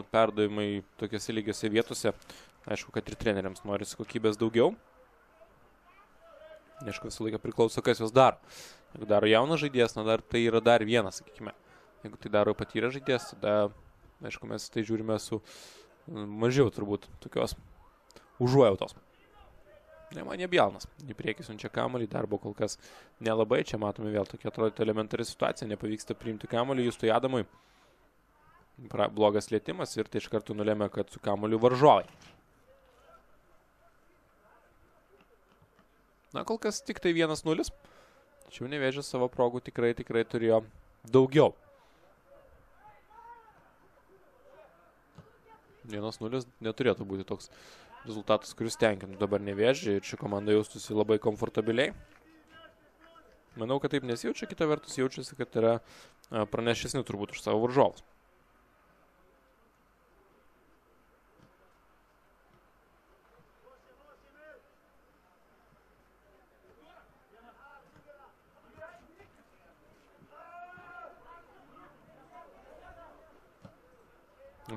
Perdavimai tokiose lygiose vietose, aišku, kad ir treneriams norisi kokybės daugiau. Aišku, visą laiką priklauso, kas jos daro. Jeigu daro jaunas žaidėjas, na, tai yra dar vienas, sakykime. Jeigu tai daro patyrę žaidėjas, tada, aišku, mes tai žiūrime su mažiau turbūt tokios užuojautos. Ne, man Bielnas. Į priekį siunčia kamuolį, darbo kol kas nelabai. Čia matome vėl tokia atrodo elementari situacija, nepavyksta priimti kamuolį Justui Adamui. Blogas lietimas ir tai iš karto nulėmė, kad su kamuoliu varžovai. Na, kol kas tik tai 1-0. Tačiau Nevėžis savo progų tikrai turėjo daugiau. 1-0 neturėtų būti toks rezultatas, kuris tenkintų dabar Nevėžį ir ši komanda jaustųsi labai komfortabiliai. Manau, kad taip nesijaučia, kita vertus jaučiasi, kad yra pranešesni turbūt už savo varžovus.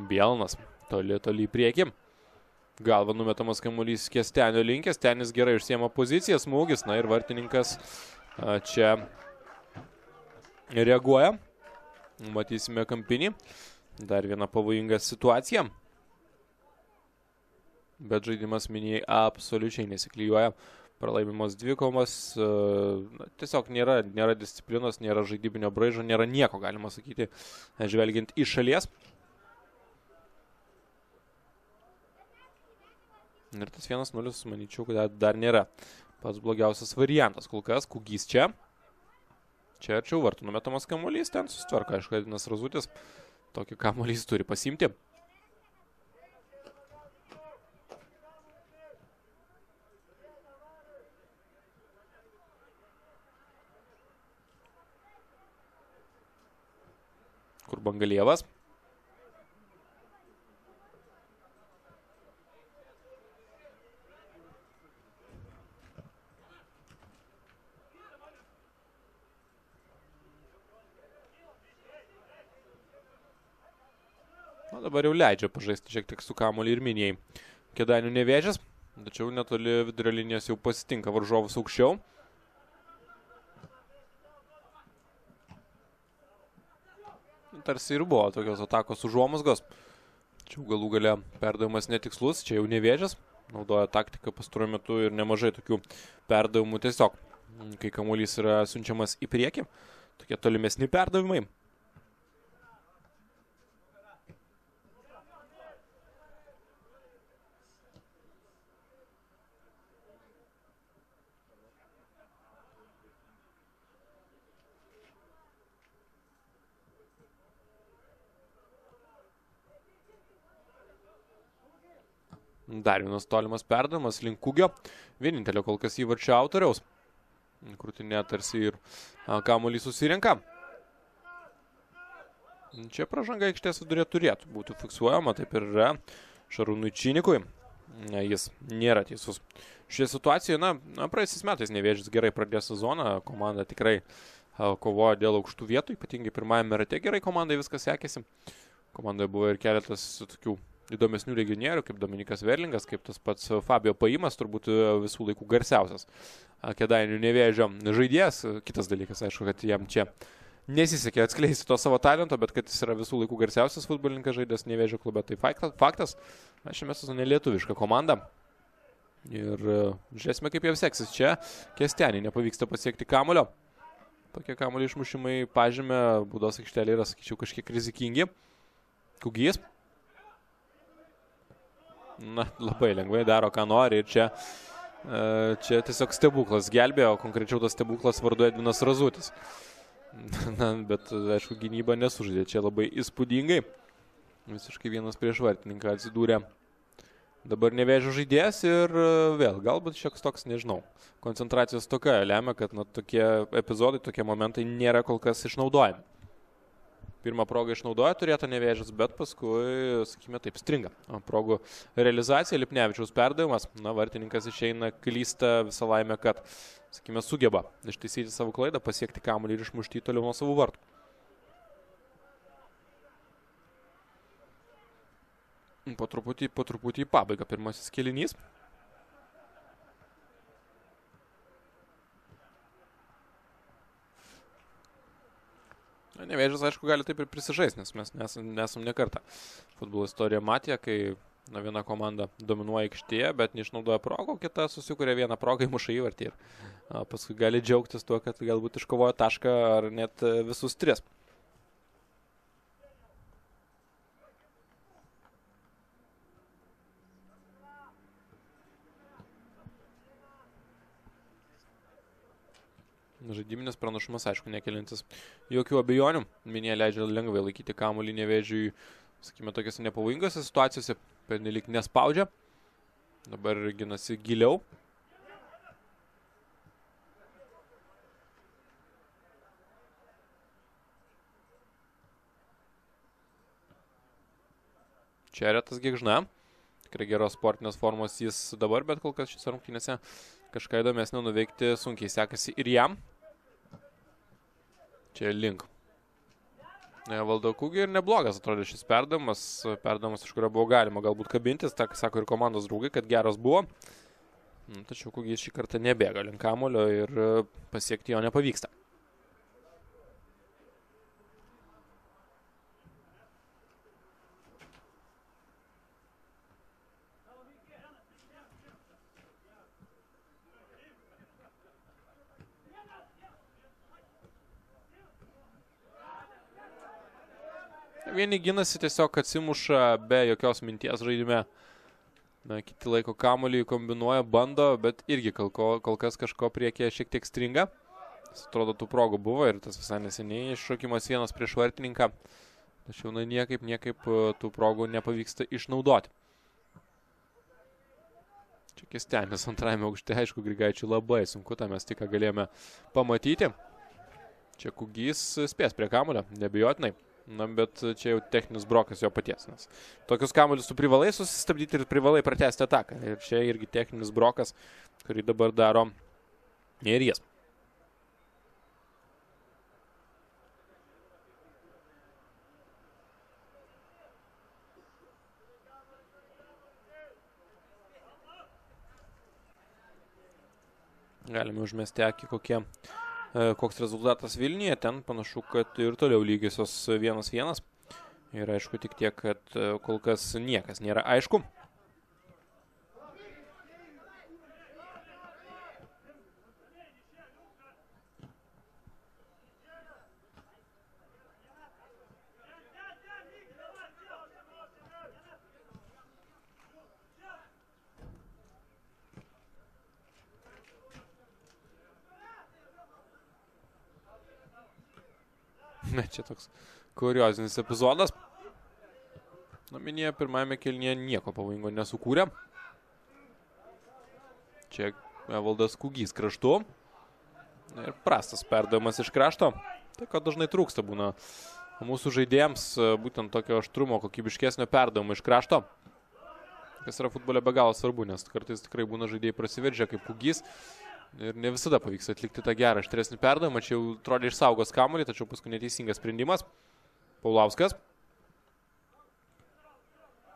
Bielnas toli į priekį. Galva numetamas kamuolys Kestenio link. Kestenis gerai užsiema poziciją, smūgis. Na ir vartininkas čia reaguoja. Matysime kampinį. Dar viena pavojinga situacija. Bet žaidimas Minijai absoliučiai nesiklijuoja. Pralaimimos dvikovos. Tiesiog nėra disciplinos, nėra žaidybinio braižo, nėra nieko, galima sakyti, žvelgiant iš šalies. Ir tas 1-0, manyčiau, kad dar nėra pats blogiausias variantas. Kol kas Kugys čia. Čia arčiau vartų numetamas kamuolys, ten susitvarko. Aišku, Edinas Razutis tokį kamuolys turi pasiimti. Kur Bangalievas. Dabar jau leidžia pažaisti šiek tiek su kamuolį ir Minijai. Kėdainių Nevėžis, tačiau netoli vidurio linijos jau pasitinka varžovus aukščiau. Tarsi ir buvo tokios atakos užuomazgos. Tačiau galų gale perdavimas netikslus, čia jau Nevėžis. Naudoja taktiką pastaruoju metu ir nemažai tokių perdavimų tiesiog, kai kamuolys yra siunčiamas į priekį. Tokie tolimesni perdavimai. Dar vienas tolimas perdavimas link Kugio. Vienintelio kol kas įvarčio autoriaus. Krūtinė tarsi ir kamuolį susirenka. Čia pražanga aikštės vidurė turėtų būti fiksuojama, taip ir yra Šarūnui Činikui. Jis nėra teisus. Šioje situacijoje, praėjusiais metais Nevėžis gerai pradėjo sezoną. Komanda tikrai kovojo dėl aukštų vietų, ypatingai pirmajame rate gerai komandai viskas sekėsi. Komandoje buvo ir keletas tokių įdomesnių legionierių, kaip Dominikas Verlingas, kaip tas pats Fabio Paimas, turbūt visų laikų garsiausias Kėdainių Nevėžio žaidėjas. Kitas dalykas, aišku, kad jam čia nesisekė atskleisti to savo talento, bet kad jis yra visų laikų garsiausias futbolininkas žaidęs Nevėžio klube, tai faktas. Šiame sezone lietuviška komanda. Ir žiūrėsime, kaip jiems seksis čia. Kestenį nepavyksta pasiekti kamulio. Tokie kamuolio išmušimai pažymė, baudos aikštelė yra, sakyčiau, kažkiek rizikingi. Kugys. Labai lengvai daro, ką nori ir čia tiesiog stebuklas gelbėjo, konkrečiau tas stebuklas vardu Edvinas Razutis. Bet, aišku, gynyba nesužaidė čia labai įspūdingai. Visiškai vienas prieš vartininką atsidūrė dabar Nevėžio žaidėjas ir vėl, galbūt šioks toks, nežinau, koncentracijos stoka lemia, kad tokie epizodai, tokie momentai nėra kol kas išnaudojami. Pirmą progą išnaudoja turėta Nevėžis, bet paskui, sakykime taip, stringa. Progų realizacija, Lipnevičiaus perdavimas. Vartininkas išeina, klysta, visą laimę, kad, sakykime, sugeba ištaisyti savo klaidą, pasiekti kamuolį ir išmušti toliau nuo savų vartų. Po truputį į pabaigą pirmasis kėlinys. Nevėžis, aišku, gali taip ir prisižaisti, nes mes nesam ne kartą futbolo istoriją matę, kai viena komanda dominuoja aikštėje, bet neišnaudoja progų, kita susikuria vieną progą, įmuša įvartį ir paskui gali džiaugtis tuo, kad galbūt iškovojo tašką ar net visus tris. Žaidiminis pranašumas, aišku, nekelintis jokių abejonių. Minė leidžia lengvai laikyti kamuolį Nevėžiui, sakykime, tokiose nepavojingose situacijose, pernelyg nespaudžia. Dabar ginasi giliau. Čia Retas Gėgžna. Tikrai geros sportinės formos jis dabar, bet kol kas šis rungtynėse kažką įdomesnio nuveikti sunkiai sekasi ir jam. Čia link. Valdo Kūgį ir neblogas atrodė šis perdavimas, iš kurio buvo galima galbūt kabintis, tą sako ir komandos draugai, kad geras buvo. Tačiau Kūgį šį kartą nebėga link kamuolio ir pasiekti jo nepavyksta. Vieni ginasi tiesiog atsimuša be jokios minties žaidime. Kiti laiko kamuolį, kombinuoja, bando, bet irgi kol kas kažko priekyje šiek tiek stringa. Atrodo, tų progų buvo ir tas visai neseniai iššokimas vienas prieš vartininką. Tačiau niekaip tų progų nepavyksta išnaudoti. Čia Kestenis antrajame aukšte, aišku, Grigaičiui labai sunku, tą mes tik galėjome pamatyti. Čia Kūgys spės prie kamuolio, nebijotinai. Bet čia jau techninis brokas jo paties. Nes tokius kamuolius tu privalai susistabdyti ir privalai pratęsti ataką. Ir čia irgi techninis brokas, kurį dabar daro ir jis. Galime užmesti akį koks rezultatas Vilniuje, ten panašu, kad ir toliau lygiosios 1-1. Ir aišku tik tiek, kad kol kas niekas nėra aišku. Čia toks kuriozinis epizodas. Minėje pirmajame kėlinyje nieko pavojingo nesukūrė. Čia Evaldas Kūgys kraštu. Ir prastas perdavimas iš krašto. Tai, ko dažnai trūksta būna mūsų žaidėjams, būtent tokio aštrumo, kokybiškesnio perdavimo iš krašto. Kas yra futbole be galo svarbu, nes kartais tikrai būna žaidėjai prasiveržia kaip Kūgys. Ir ne visada pavyks atlikti tą gerą aštresnį perdavimą. Čia jau atrodė išsaugos kamuolį, tačiau paskui neteisingas sprendimas. Paulauskas.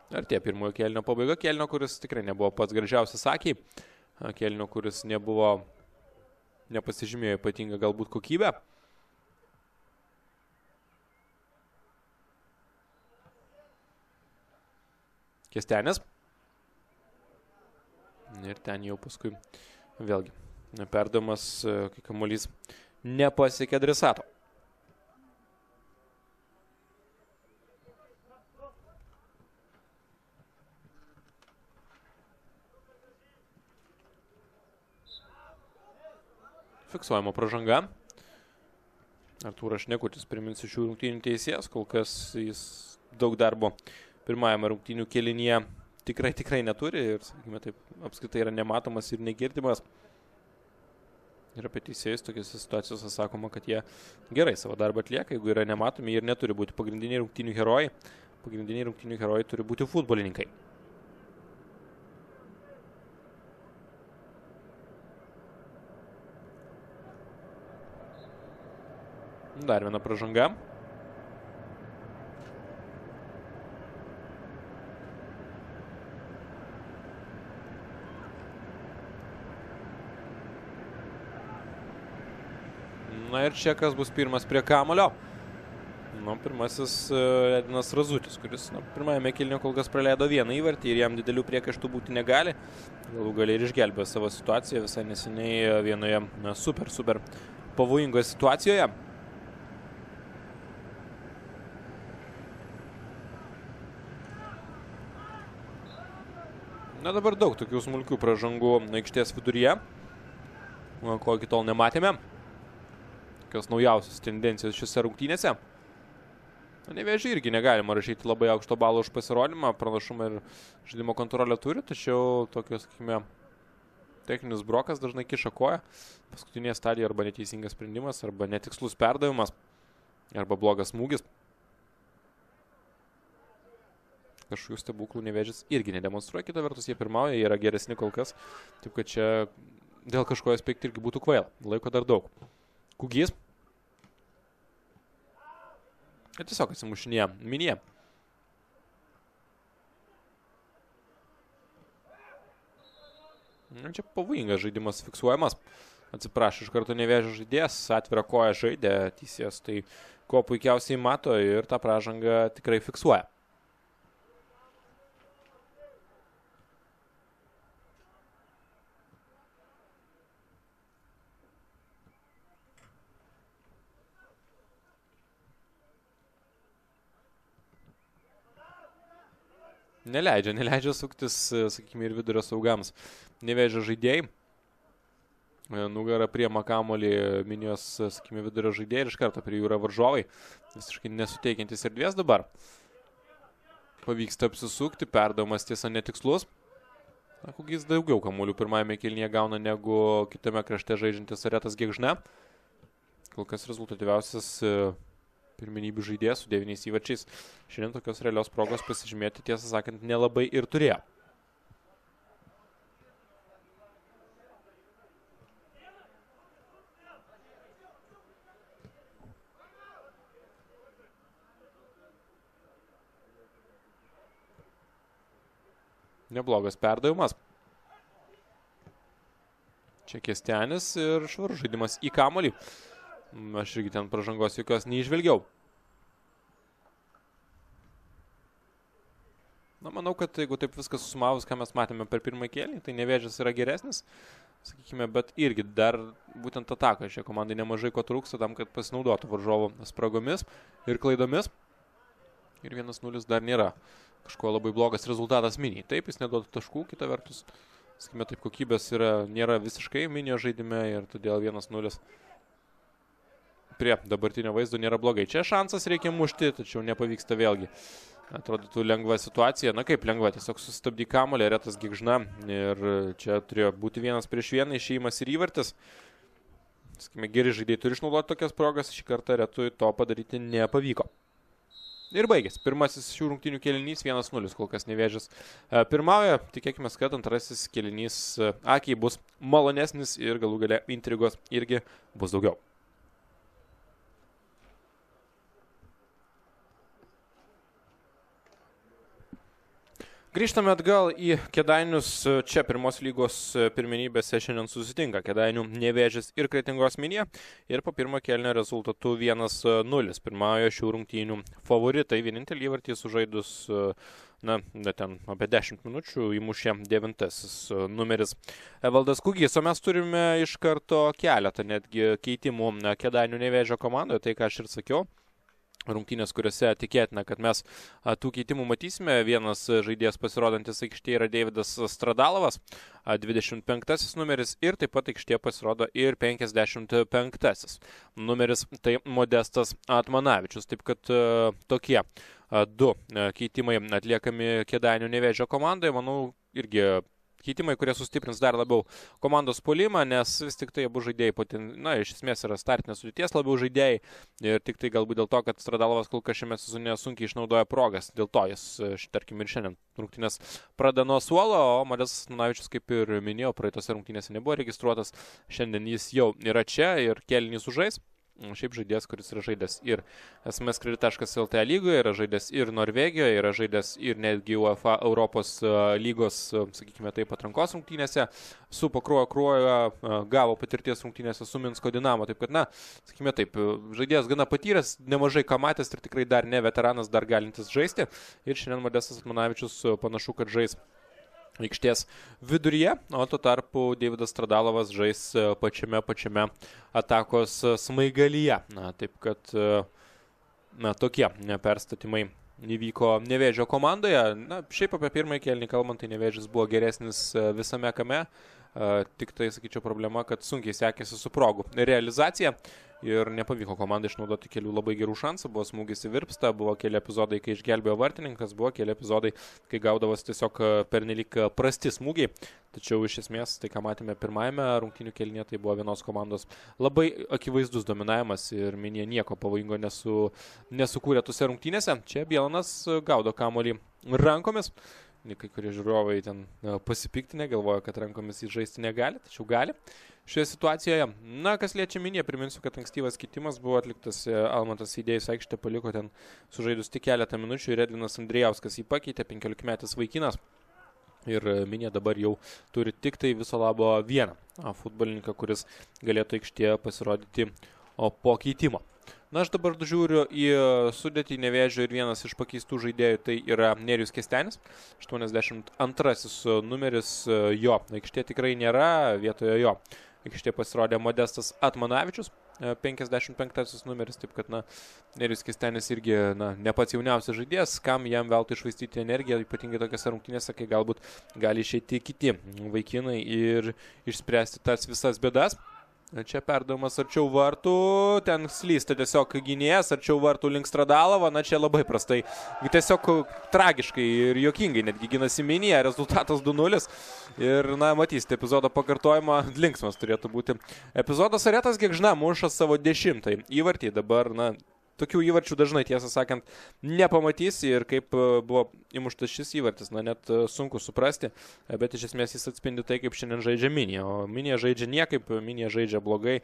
Artėja pirmojo kėlinio pabaiga. Kėlinio, kuris tikrai nebuvo pats gražiausias akiai. Kėlinio, kuris nepasižymėjo ypatingą galbūt kokybę. Kestenis. Ir ten jau paskui vėlgi perdavimas, kai kamuolys nepasiekė adresato. Fiksuojama pražanga. Artūras Šnekutis, priminsiu, šių rungtynių teisėjas. Kol kas jis daug darbo pirmajame rungtynių kėlinyje tikrai neturi. Ir, sakykime, taip apskritai yra nematomas ir negirdimas. Ir apie teisėjus tokiose situacijose sakoma, kad jie gerai savo darbą atlieka, jeigu yra nematomi ir neturi būti pagrindiniai rungtynių herojai. Pagrindiniai rungtynių herojai turi būti futbolininkai. Dar viena pražanga. Na ir čia kas bus pirmas prie kamuolio. Pirmasis Edinas Razutis, kuris pirmajame kėlinyje kol kas praleido vieną įvartį ir jam didelių priekaištų būti negali. Galų galiai ir išgelbėjo savo situaciją visai neseniai vienoje super pavojingoje situacijoje. Dabar daug tokių smulkių pražangų aikštės viduryje, ko iki tol nematėme. tokios naujausios tendencijos šiose rungtynėse. Nevėžį irgi negalima rašyti labai aukšto balo už pasirodymą, pranašumą ir žaidimo kontrolę turi, tačiau tokios, sakykime, techninis brokas dažnai kiša koją. Paskutinėje stadijoje arba neteisingas sprendimas, arba netikslus perdavimas, arba blogas smūgis. Kažkokių stebuklų Nevėžis irgi nedemonstruoja, kita vertus jie pirmauja, jie yra geresni kol kas, taip kad čia dėl kažko aspektų irgi būtų kvaila, laiko dar daug. Kugys. Ir tiesiog atsimušinėja Minija. Čia pavojingas žaidimas fiksuojamas. Atsiprašau, iš karto Nevėžio žaidėjas, atvirą koją žaidė teisėjas, tai ko puikiausiai mato ir tą pražangą tikrai fiksuoja. Neleidžia suktis, sakykime, ir vidurio saugams. Nevėžio žaidėjai. Nugarą priema kamuolį Minijos, sakykime, vidurio žaidėjai ir iš karto prie jų yra varžovai. Visiškai nesuteikiantis erdvės dabar. Pavyksta apsisukti, perdavimas tiesa netikslus. Kugys daugiau kamuolių pirmajame kėlinyje gauna negu kitame krašte žaidžiantis Aretas Gėgžna. Kol kas rezultatyviausias pirmenybių žaidėjas su 9 įvarčiais. Šiandien tokios realios progos pasižymėti, tiesą sakant, nelabai ir turėjo. Neblogas perdavimas. Čia Kestenis ir švarus žaidimas į kamuolį. Aš irgi ten pražangos jokios neižvelgiau. Manau, kad jeigu taip viskas susumavus, ką mes matėme per pirmąjį kėlinį, tai Nevėžis yra geresnis, sakykime, bet irgi dar būtent atakoje šie komandai nemažai ko trūksta tam, kad pasinaudotų varžovo spragomis ir klaidomis. Ir 1-0 dar nėra kažko labai blogas rezultatas Minijai. Taip, jis neduoda taškų, kita vertus, sakykime, taip kokybės nėra visiškai Minijo žaidime ir todėl 1-0 prie dabartinio vaizdo nėra blogai. Čia šansas reikia mušti, tačiau nepavyksta vėlgi. Atrodytų lengva situacija. Na kaip lengva, tiesiog sustabdy kamuolį, Aretas Gėgžna. Ir čia turėjo būti 1-1, išėjimas ir įvartis. Sakykime, geri žaidėjai turi išnaudoti tokias progas, šį kartą Aretui to padaryti nepavyko. Ir baigės. Pirmasis šių rungtynių kėlinys 1-0, kol kas Nevėžis pirmauja. Tikėkime, kad antrasis kėlinys akiai bus malonesnis ir galų gale intrigos irgi bus daugiau. Grįžtame atgal į Kėdainius. Čia pirmos lygos pirmenybėse šiandien susitinka Kėdainių Nevėžis ir Kretingos Minija. Ir po pirmo kėlinio rezultatų 1-0. Pirmauja šių rungtynių favoritai. Vienintelį įvartį sužaidus, ten apie 10 minučių įmušė 9 numeris Evaldas Kugys. O mes turime iš karto keletą netgi keitimų Kėdainių Nevėžio komandoje. Tai ką aš ir sakiau. Rungtynės, kuriuose tikėtina, kad mes tų keitimų matysime. Vienas žaidėjas pasirodantis aikštėje yra Deividas Stradalovas, 25 numeris, ir taip pat aikštėje pasirodo ir 55 numeris, tai Modestas Atmanavičius. Taip kad tokie du keitimai atliekami Kėdainių Nevėžio komandoje, manau, irgi keitimai, kurie sustiprins dar labiau komandos puolimą, nes vis tik tai abu žaidėjai, iš esmės yra startinės sudėties labiau žaidėjai ir tik tai galbūt dėl to, kad Stradalovas kol kas šiame sezone sunkiai išnaudoja progas. Dėl to jis, tarkim, ir šiandien rungtynės pradeda nuo suolo, o Modestas Atmanavičius, kaip ir minėjau, praeitose rungtynėse nebuvo registruotas. Šiandien jis jau yra čia ir kėlinį sužais. Šiaip žaidėjas, kuris yra žaidęs ir smskredit.lt lygoje, yra žaidęs ir Norvegijoje, yra žaidęs ir netgi UEFA Europos lygos, sakykime taip, atrankos rungtynėse, su Pakruojo Kruoja gavo patirties rungtynėse su Minsko Dinamo. Taip kad, sakykime taip, žaidėjas gana patyręs, nemažai ką matęs ir tikrai dar ne veteranas, dar galintis žaisti. Ir šiandien Modestas Atmanavičius panašu, kad žais aikštės viduryje, o tuo tarpu Deividas Stradalovas žais pačiame atakos smaigalyje. Taip kad tokie perstatymai įvyko Nevėžio komandoje. Šiaip apie pirmąjį kėlinį kalbant, tai Nevėžis buvo geresnis visame kame. Tik tai, sakyčiau, problema, kad sunkiai sekėsi su progų realizacija ir nepavyko komandai išnaudoti kelių labai gerų šansų. Buvo smūgis į virpstą, buvo keli epizodai, kai išgelbėjo vartininkas, buvo keli epizodai, kai gaudavos tiesiog pernelyg prasti smūgiai. Tačiau iš esmės, tai ką matėme pirmajame rungtynių kėlinyje, tai buvo vienos komandos labai akivaizdus dominavimas ir Minija nieko pavojingo nesukūrė tose rungtynėse. Čia Bielanas gaudo kamuolį rankomis. Kai kurie žiūrovai ten pasipiktinę, galvoja, kad rankomis jį žaisti negali, tačiau gali šioje situacijoje. Na, kas liečia Miniją, priminsiu, kad ankstyvas keitimas buvo atliktas, Almantas Idėjus aikštę paliko ten sužaidus tik keletą minučių ir Edvinas Andrijauskas jį pakeitė, 15-metis vaikinas. Ir Minija dabar jau turi tik tai viso labo vieną futbolininką, kuris galėtų aikštėje pasirodyti po keitimo. Na, aš dabar žiūriu į sudėtį Nevėžio ir vienas iš pakeistų žaidėjų, tai yra Nerijus Kestenis, 82 numeris jo. Aikštė tikrai nėra, vietoje jo aikštė pasirodė Modestas Atmanavičius, 55 numeris, taip kad, Nerijus Kestenis irgi, ne pats jauniausias žaidėjas, kam jam veltui iššvaistyti energiją, ypatingai tokiose rungtynėse, kai galbūt gali išeiti kiti vaikinai ir išspręsti tas visas bėdas. Čia perdavimas arčiau vartų, ten slysta tiesiog gynėjas, arčiau vartų link Stradalovo, čia labai prastai, tiesiog tragiškai ir juokingai netgi ginasi Minija, rezultatas 2-0 ir, matysite, epizodo pakartojimą, linksmas turėtų būti. Epizodas Aretas Gėgžna muša savo 10 įvartį, dabar, tokių įvarčių dažnai, tiesą sakant, nepamatysi ir kaip buvo įmuštas šis įvartis, net sunku suprasti, bet iš esmės jis atspindi tai, kaip šiandien žaidžia Minija. O Minija žaidžia niekaip, Minija žaidžia blogai,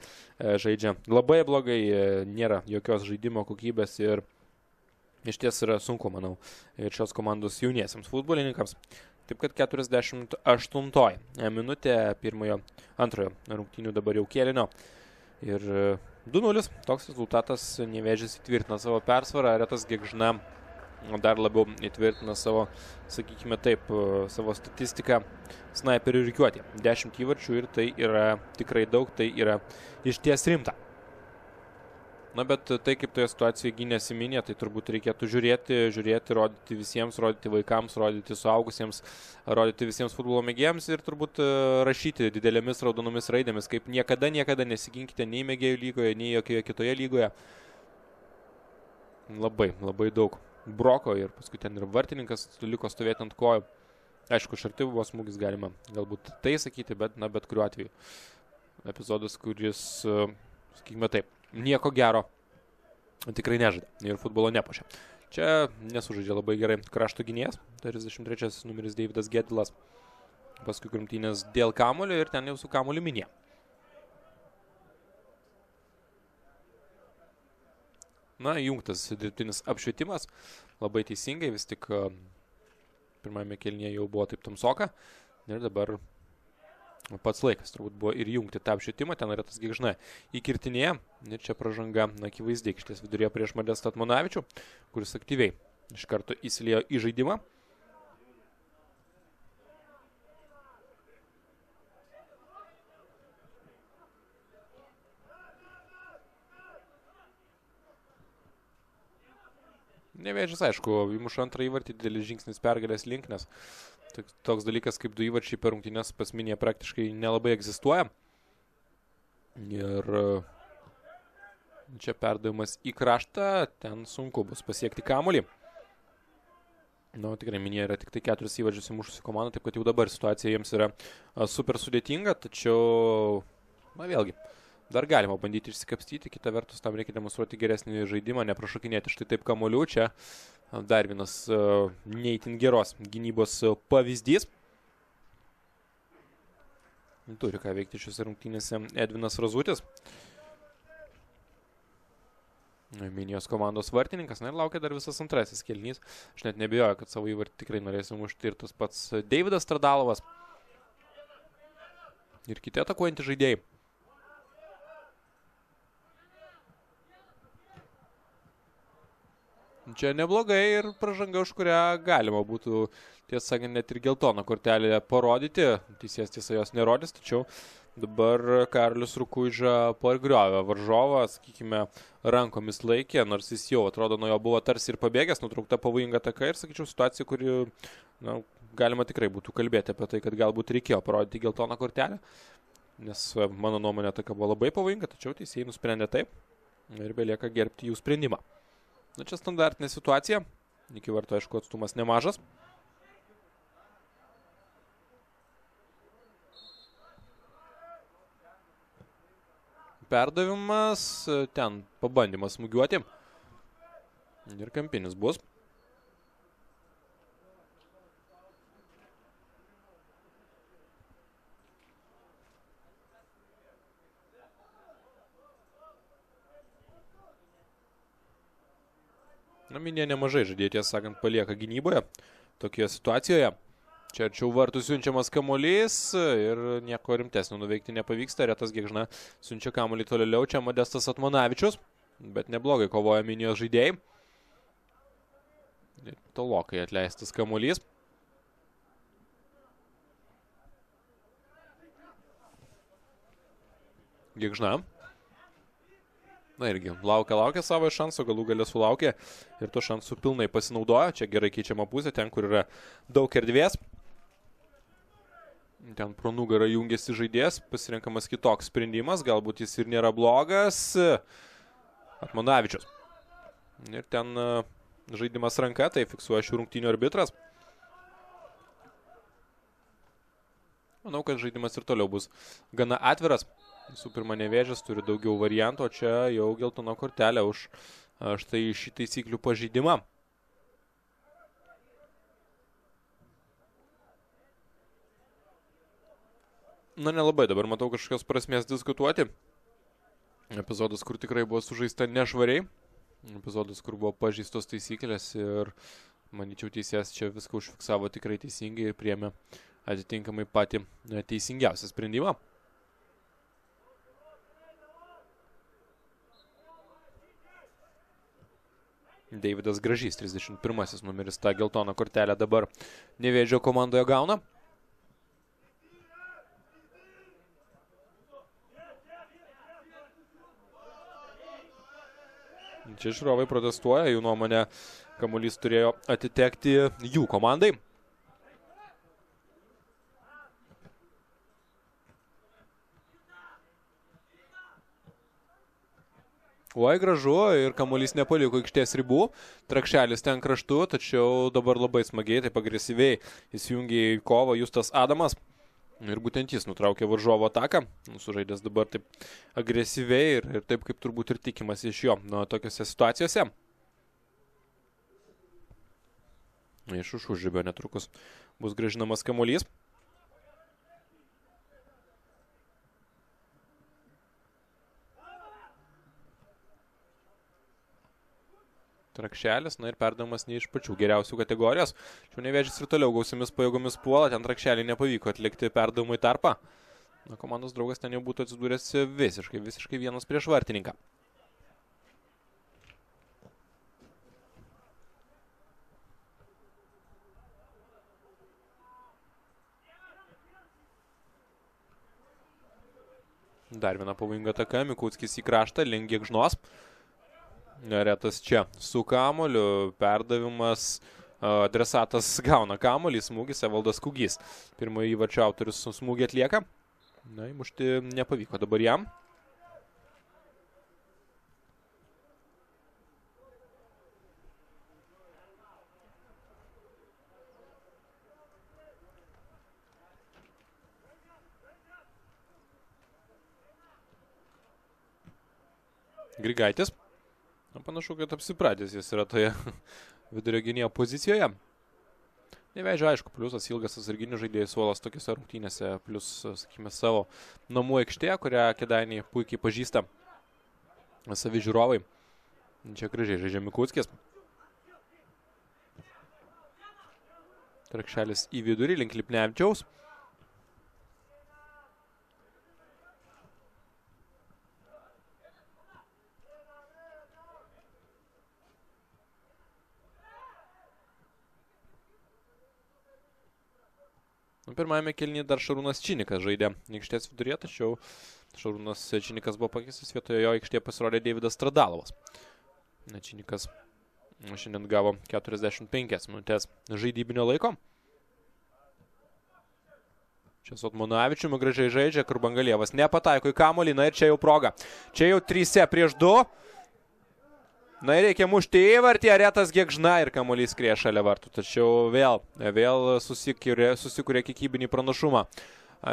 žaidžia labai blogai, nėra jokios žaidimo kokybės ir iš ties yra sunku, manau, ir šios komandos jauniesiams futbolininkams. Taip kad 48 minutė antrojo rungtynių dabar jau kėlinio. Ir 2-0, toks rezultatas, Nevėžis įtvirtina savo persvarą, Aretas Gėgžna dar labiau įtvirtina savo, sakykime taip, savo statistiką snaiperių rikiuotė. 10 įvarčių ir tai yra tikrai daug, tai yra iš ties rimta. Bet tai, kaip toje situacijoje gynėsi Minija, tai turbūt reikėtų žiūrėti, rodyti visiems, rodyti vaikams, rodyti suaugusiems, rodyti visiems futbolo mėgėjams ir turbūt rašyti didelėmis raudonomis raidėmis, kaip niekada nesiginkite nei mėgėjų lygoje, nei jokioje kitoje lygoje. Labai daug broko ir paskui ten ir vartininkas liko stovėti ant kojų. Aišku, iš arti buvo smūgis, galima galbūt tai sakyti, bet kuriuo atveju. Epizodas, kuris, sakykime taip, nieko gero tikrai nežaidė ir futbolo nepuošė. Čia nesužaidžia labai gerai krašto gynėjas, 33 numeris Deividas Gedilas. Paskui rungtynės dėl kamuolio ir ten jau su kamuoliu Minija. Įjungtas dirbtinis apšvietimas, labai teisingai, vis tik pirmame kėlinyje jau buvo taip tamsoka ir dabar pats laikas turbūt buvo ir jungti tą apšvietimą, ten Aretas Gėgžna įkirtinėje ir čia pražanga akivaizdi aikštės viduryje prieš Modestą Atmanavičių, kuris aktyviai iš karto įsiliejo į žaidimą. Nevėžis, aišku, įmuša antrą įvartį, didelis žingsnis pergalės link, nes toks dalykas kaip 2 įvarčiai per rungtynes pas Miniją praktiškai nelabai egzistuoja. Ir čia perdavimas į kraštą, ten sunku bus pasiekti kamuolį. Tikrai Minija yra tik tai 4 įvarčius įmušusi komanda, taip kad jau dabar situacija jiems yra super sudėtinga, tačiau, vėlgi, dar galima bandyti išsikapstyti, kita vertus tam reikia demonstruoti geresnį žaidimą, neprašokinėti štai taip kamuolių. Čia dar vienas neįtin geros gynybos pavyzdys. Turi ką veikti šiuose rungtynėse Edvinas Razutis. Minijos komandos vartininkas, ir laukia dar visas antrasis kėlinys. Aš net nebijoju, kad savo įvartį tikrai norės įmušti ir tas pats Deividas Stradalovas ir kiti atakuojantys žaidėjai. Čia neblogai ir pražanga, už kurią galima būtų, tiesą sakant, net ir geltoną kortelę parodyti. Teisėjas tiesa jos nerodys, tačiau dabar Karolis Rukuiža pargriovė varžovą, sakykime, rankomis laikė, nors jis jau atrodo nuo jo buvo tarsi ir pabėgęs, nutraukta pavojinga ataka ir, sakyčiau, situacija, kuri galima tikrai būtų kalbėti apie tai, kad galbūt reikėjo parodyti geltoną kortelę, nes mano nuomonė tokia buvo labai pavojinga, tačiau teisėjai nusprendė taip ir belieka gerbti jų sprendimą. Na, čia standartinė situacija, iki varto, aišku, atstumas nemažas. Perdavimas, ten pabandymas smūgiuoti ir kampinis bus. Na, Minija nemažai žaidėjų, tiesą sakant, palieka gynyboje tokioje situacijoje. Čia arčiau vartų siunčiamas kamuolys ir nieko rimtesnio nuveikti nepavyksta. Retas Gėgžna siunčia kamuolį tolėliau, čia Modestas Atmanavičius, bet neblogai kovoja Minijos žaidėjai. Tolokai atleistas kamuolys. Gėgžna. Na irgi, laukia savo šansų, galų galę sulaukė ir to šansų pilnai pasinaudojo. Čia gerai keičiama pusė, ten, kur yra daug erdvės. Ten pro nugarą jungiasi žaidėjas, pasirenkamas kitoks sprendimas, galbūt jis ir nėra blogas. Atmanavičius. Ir ten žaidimas ranka, tai fiksuoja šių rungtynių arbitras. Manau, kad žaidimas ir toliau bus gana atviras. Visų pirma, Nevėžis turi daugiau variantų, o čia jau geltona kortelė už štai šį taisyklių pažeidimą. Na, nelabai dabar matau kažkokios prasmės diskutuoti. Epizodas, kur tikrai buvo sužaista nešvariai. Epizodas, kur buvo pažeistos taisyklės ir, manyčiau, teisėjas čia viską užfiksavo tikrai teisingai ir priėmė atitinkamai patį teisingiausią sprendimą. Deividas Gražys, 31 numeris, tą geltoną kortelę dabar Nevėžio komandoje gauna. Čia žiūrovai protestuoja, jų nuomonė kamuolys turėjo atitekti jų komandai. Oi, gražu ir kamuolys nepaliko aikštės ribų. Trakšelis ten kraštu, tačiau dabar labai smagiai, taip agresyviai įsijungė į kovą Justas Adamas. Ir būtent jis nutraukė varžovo ataką. Sužaidęs dabar taip agresyviai ir taip, kaip turbūt ir tikimas iš jo tokiose situacijose. Iš užžibio netrukus bus grąžinamas kamuolys. Trakšelis, na ir perdavimas ne iš pačių geriausių kategorijos. Čia Nevėžis ir toliau gausiamis pajėgomis puola, ten Trakšelį nepavyko atlikti perdavimui tarpą. Na, komandos draugas ten jau būtų atsidūręs visiškai vienas prieš vartininką. Dar viena pavojinga ataka, Mikuckis į kraštą, link Gėgžnos. Retas čia su kamuoliu, perdavimas, adresatas gauna kamuolį, smūgis Evaldas Kugys. Pirmojo įvarčio autorius smūgį atlieka. Na, įmušti nepavyko dabar jam. Grigaitis. Panašu, kad apsipratęs jis yra toje vidurio gynėjo pozicijoje. Nevėžio, aišku, pliusas ilgas atsarginių žaidėjų suolas tokiose rungtynėse, plius, sakykime, savo namų aikštė, kurią Kėdainiai puikiai pažįsta savi žiūrovai. Čia gražiai žaidžia Mikuckis. Trakšelis į vidurį link Lipnevičiaus. Pirmajame kėlinyje dar Šarūnas Činikas žaidė aikštės viduryje, tačiau Šarūnas Činikas buvo pakeistas, vietoje jo aikštėje pasirodė Deividas Stradalovas. Činikas šiandien gavo 45 minutės žaidybinio laiko. Čia su Atmanavičiumi gražiai žaidžia, kur Bangalievas nepataiko į kamuolį, na ir čia jau proga. Čia jau 3-2. Na ir reikia mušti įvartį, Aretas Gėgžna ir kamuolys skrieja šalia vartų. Tačiau vėl susikūrė kiekybinį pranašumą.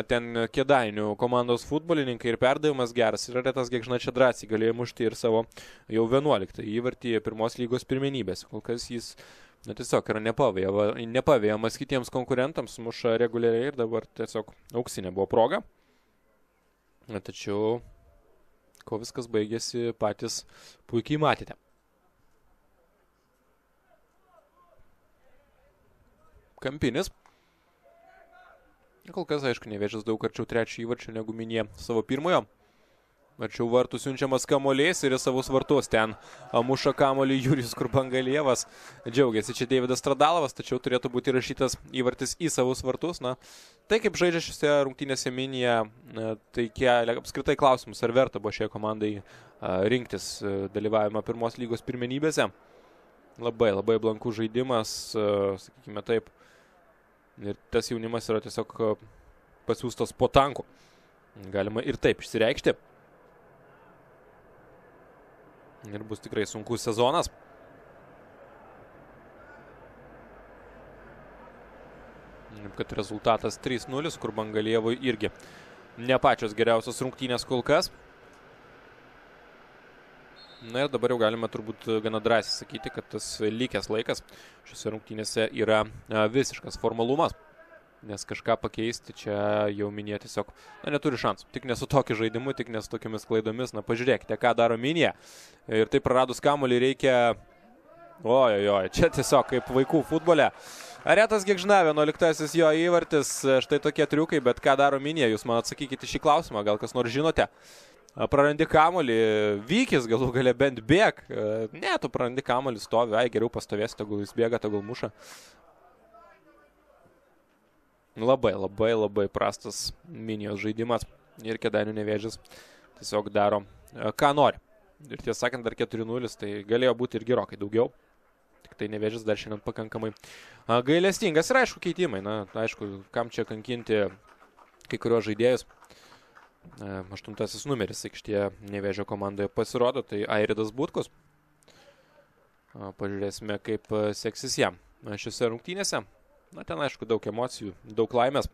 Ten Kėdainių komandos futbolininkai ir perdavimas geras. Ir Aretas Gėgžna čia drąsiai galėjo mušti ir savo jau 11 įvartį pirmos lygos pirmenybės. Kol kas jis tiesiog yra nepavėjamas kitiems konkurentams, muša reguliariai ir dabar tiesiog auksinė buvo proga. Tačiau, ko viskas baigėsi, patys puikiai matėte. Kampinis. Kol kas, aišku, Nevėžis daug arčiau trečio įvarčio negu Minija savo pirmojo. Arčiau vartų siunčiamas kamuolys ir į savus vartus. Ten muša kamuolį Jurijus Kurbangalievas. Džiaugiasi čia Deividas Stradalovas, tačiau turėtų būti rašytas įvartis į savus vartus. Na, tai kaip žaidžia šiose rungtynėse Minija, tai kelia apskritai klausimus, ar verta buvo šiai komandai rinktis dalyvavimą pirmos lygos pirmenybėse. Labai blankų žaidimas, sakykime taip. Ir tas jaunimas yra tiesiog pasiūstas po tanku. Galima ir taip išsireikšti. Ir bus tikrai sunkus sezonas. Kad rezultatas 3-0, kur Bangalievui irgi ne pačios geriausios rungtynės kol kas. Na ir dabar jau galime turbūt gana drąsiai sakyti, kad tas likęs laikas šiose rungtynėse yra visiškas formalumas. Nes kažką pakeisti čia jau Minija tiesiog neturi šansų. Tik ne su tokiu žaidimu, tik ne su tokiamis klaidomis. Na pažiūrėkite, ką daro Minija. Ir tai praradus kamuolį reikia... Ojojoj, čia tiesiog kaip vaikų futbole. Aretas Gėgžna, 11-asis jo įvartis. Štai tokie triukai, bet ką daro Minija? Jūs man atsakykite šį klausimą, gal kas nors žinote. Prarandi kamuolį, Vykis galų gale bent bėg. Ne, tu prarandi kamuolį, stovi, geriau pastovėsi, tegul jis bėga, tegul muša. Labai prastas Minijos žaidimas ir Kėdainių Nevėžis tiesiog daro, ką nori. Ir tiesą sakant, dar 4-0, tai galėjo būti ir gerokai daugiau. Tik tai Nevėžis dar šiandien pakankamai gailestingas ir aišku keitimai. Na, aišku, kam čia kankinti kai kuriuos žaidėjus. 8-asis numeris aikštėje Nevėžio komandoje pasirodo, tai Airidas Butkus. Pažiūrėsime, kaip seksis jam šiose rungtynėse. Na, ten aišku daug emocijų, daug laimės.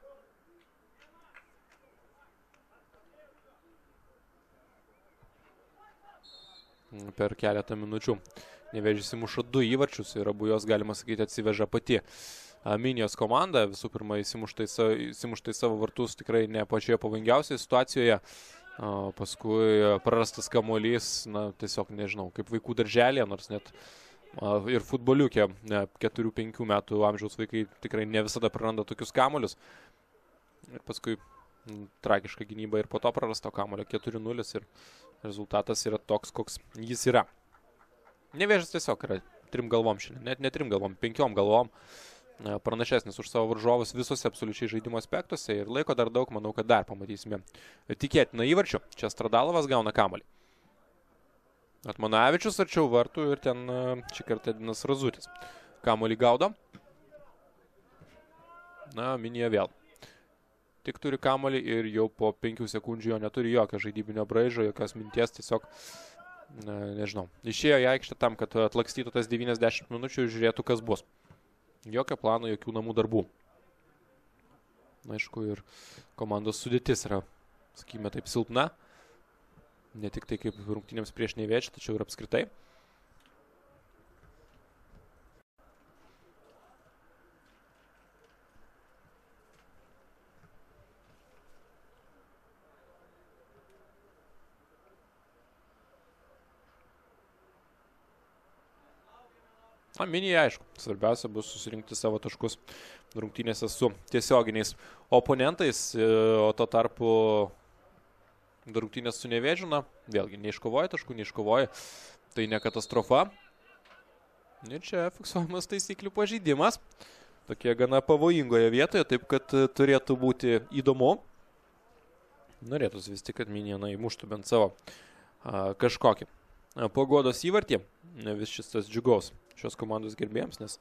Per keletą minučių Nevėžis įmušo 2 įvarčius ir abu jos, galima sakyti, atsiveža pati Minijos komanda. Visų pirma, įsimušta į savo vartus tikrai ne pačioje pavojingiausioje situacijoje. Paskui prarastas kamuolys, na, tiesiog nežinau, kaip vaikų darželėje, nors net ir futboliukė 4-5 metų amžiaus vaikai tikrai ne visada praranda tokius kamuolius. Ir paskui tragiška gynyba ir po to prarasto kamuolio 4-0 ir rezultatas yra toks, koks jis yra. Nevėžis tiesiog yra 3 galvom šiandien, net ne 3 galvom, 5 galvom. Pranašesnis už savo varžovus visose absoliučiai žaidimo aspektuose ir laiko dar daug, manau, kad dar pamatysime tikėtiną įvarčių. Čia Stradalovas gauna kamuolį. Atmanavičius arčiau vartų ir ten šį kartą Edinas Razutis. Kamuolį gaudo. Na, Minija vėl. Tik turi kamuolį ir jau po 5 sekundžių jo neturi jokio žaidybinio braižo, jokios minties, tiesiog, nežinau, išėjo į aikštę tam, kad atlakstytų tas 90 minučių ir žiūrėtų, kas bus. Jokio plano, jokių namų darbų. Na, aišku, ir komandos sudėtis yra, sakykime, taip silpna. Ne tik tai kaip rungtynėms prieš Nevėžį, tačiau ir apskritai. Na, Minija, aišku, svarbiausia bus susirinkti savo taškus rungtynėse su tiesioginiais oponentais, o to tarpu rungtynės su Nevėžiu, na, vėlgi, neiškovoja taškų, neiškovoja, tai ne katastrofa. Ir čia fiksuojamas taisyklių pažeidimas, tokie gana pavojingoje vietoje, taip kad turėtų būti įdomu. Norėtųsi vis tik, kad Minija įmuštų bent savo kažkokį paguodos įvartį, vis šis tas džiugaus šios komandos gerbėjams, nes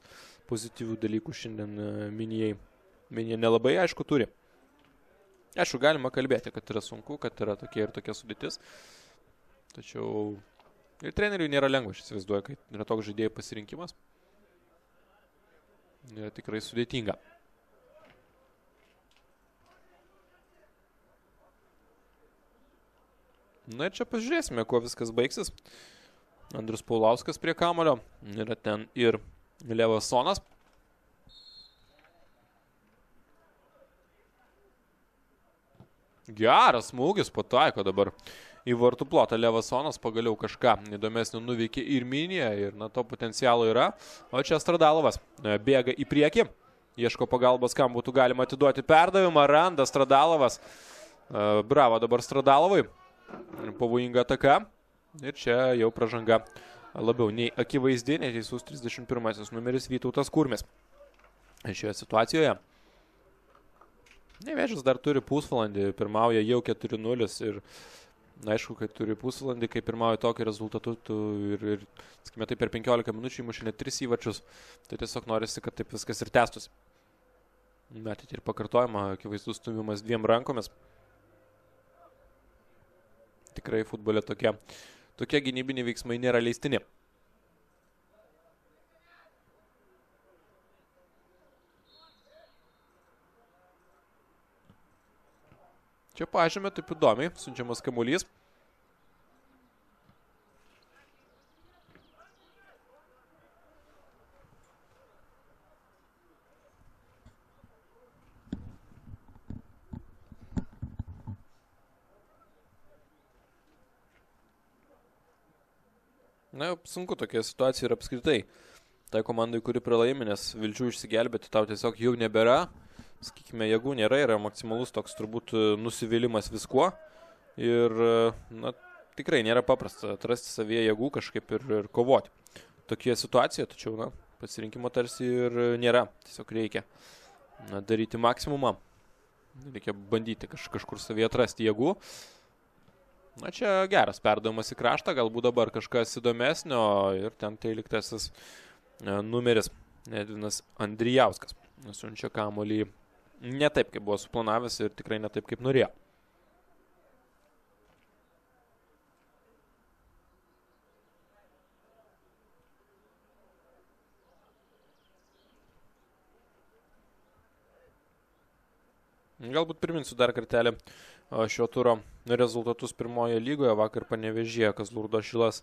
pozityvių dalykų šiandien Minija nelabai aišku turi. Aišku, galima kalbėti, kad yra sunku, kad yra tokia ir tokia sudėtis. Tačiau ir treneriui nėra lengva, aš įsivaizduoju, kai yra toks žaidėjų pasirinkimas. Yra tikrai sudėtinga. Na ir čia pažiūrėsime, kuo viskas baigsis. Andrius Paulauskas prie kamulio. Yra ten ir Levasonas. Geras smūgis, pataiko dabar į vartų plotą. Levasonas pagaliau kažką įdomesnio nuveikė ir minėje. Ir na, to potencialo yra. O čia Stradalovas bėga į priekį. Ieško pagalbos, kam būtų galima atiduoti perdavimą. Randa Stradalovas. Bravo dabar Stradalovui. Pavojinga ataka. Ir čia jau pražanga labiau nei akivaizdi, neteisus 31 numeris Vytautas Kurmis. Šioje situacijoje Nevėžis dar turi pusvalandį, pirmauja jau 4-0 ir aišku, kad turi pusvalandį, kai pirmauja tokiu rezultatu ir sakime, tai per 15 minučių įmušė net 3 įvarčius, tai tiesiog norisi, kad taip viskas ir tęstųsi. Matyti ir pakartojimą, akivaizdus stumimas 2 rankomis. Tikrai futbole tokie gynybiniai veiksmai nėra leistini. Čia pažymė taip įdomiai, siunčiamas kamuolys. Na, sunku tokia situacija ir apskritai. Tai komandai, kuri pralaimi, nes vilčių išsigelbėti tau tiesiog jau nebėra. Sakykime, jėgų nėra, yra maksimalus toks turbūt nusivylimas viskuo. Ir, na, tikrai nėra paprasta atrasti savyje jėgų kažkaip ir kovoti. Tokie situacija, tačiau, na, pasirinkimo tarsi ir nėra. Tiesiog reikia daryti maksimumą. Reikia bandyti kažkur savyje atrasti jėgų. Na, čia geras perdavimas į kraštą, galbūt dabar kažkas įdomesnio ir ten 13 numeris Edvinas Andrijauskas. Siunčia kamuolį ne taip, kaip buvo suplanavęs ir tikrai ne taip, kaip norėjo. Galbūt priminsiu dar kartelį šio turo rezultatus pirmoje lygoje. Vakar Panevėžyje Kazlų Rūdos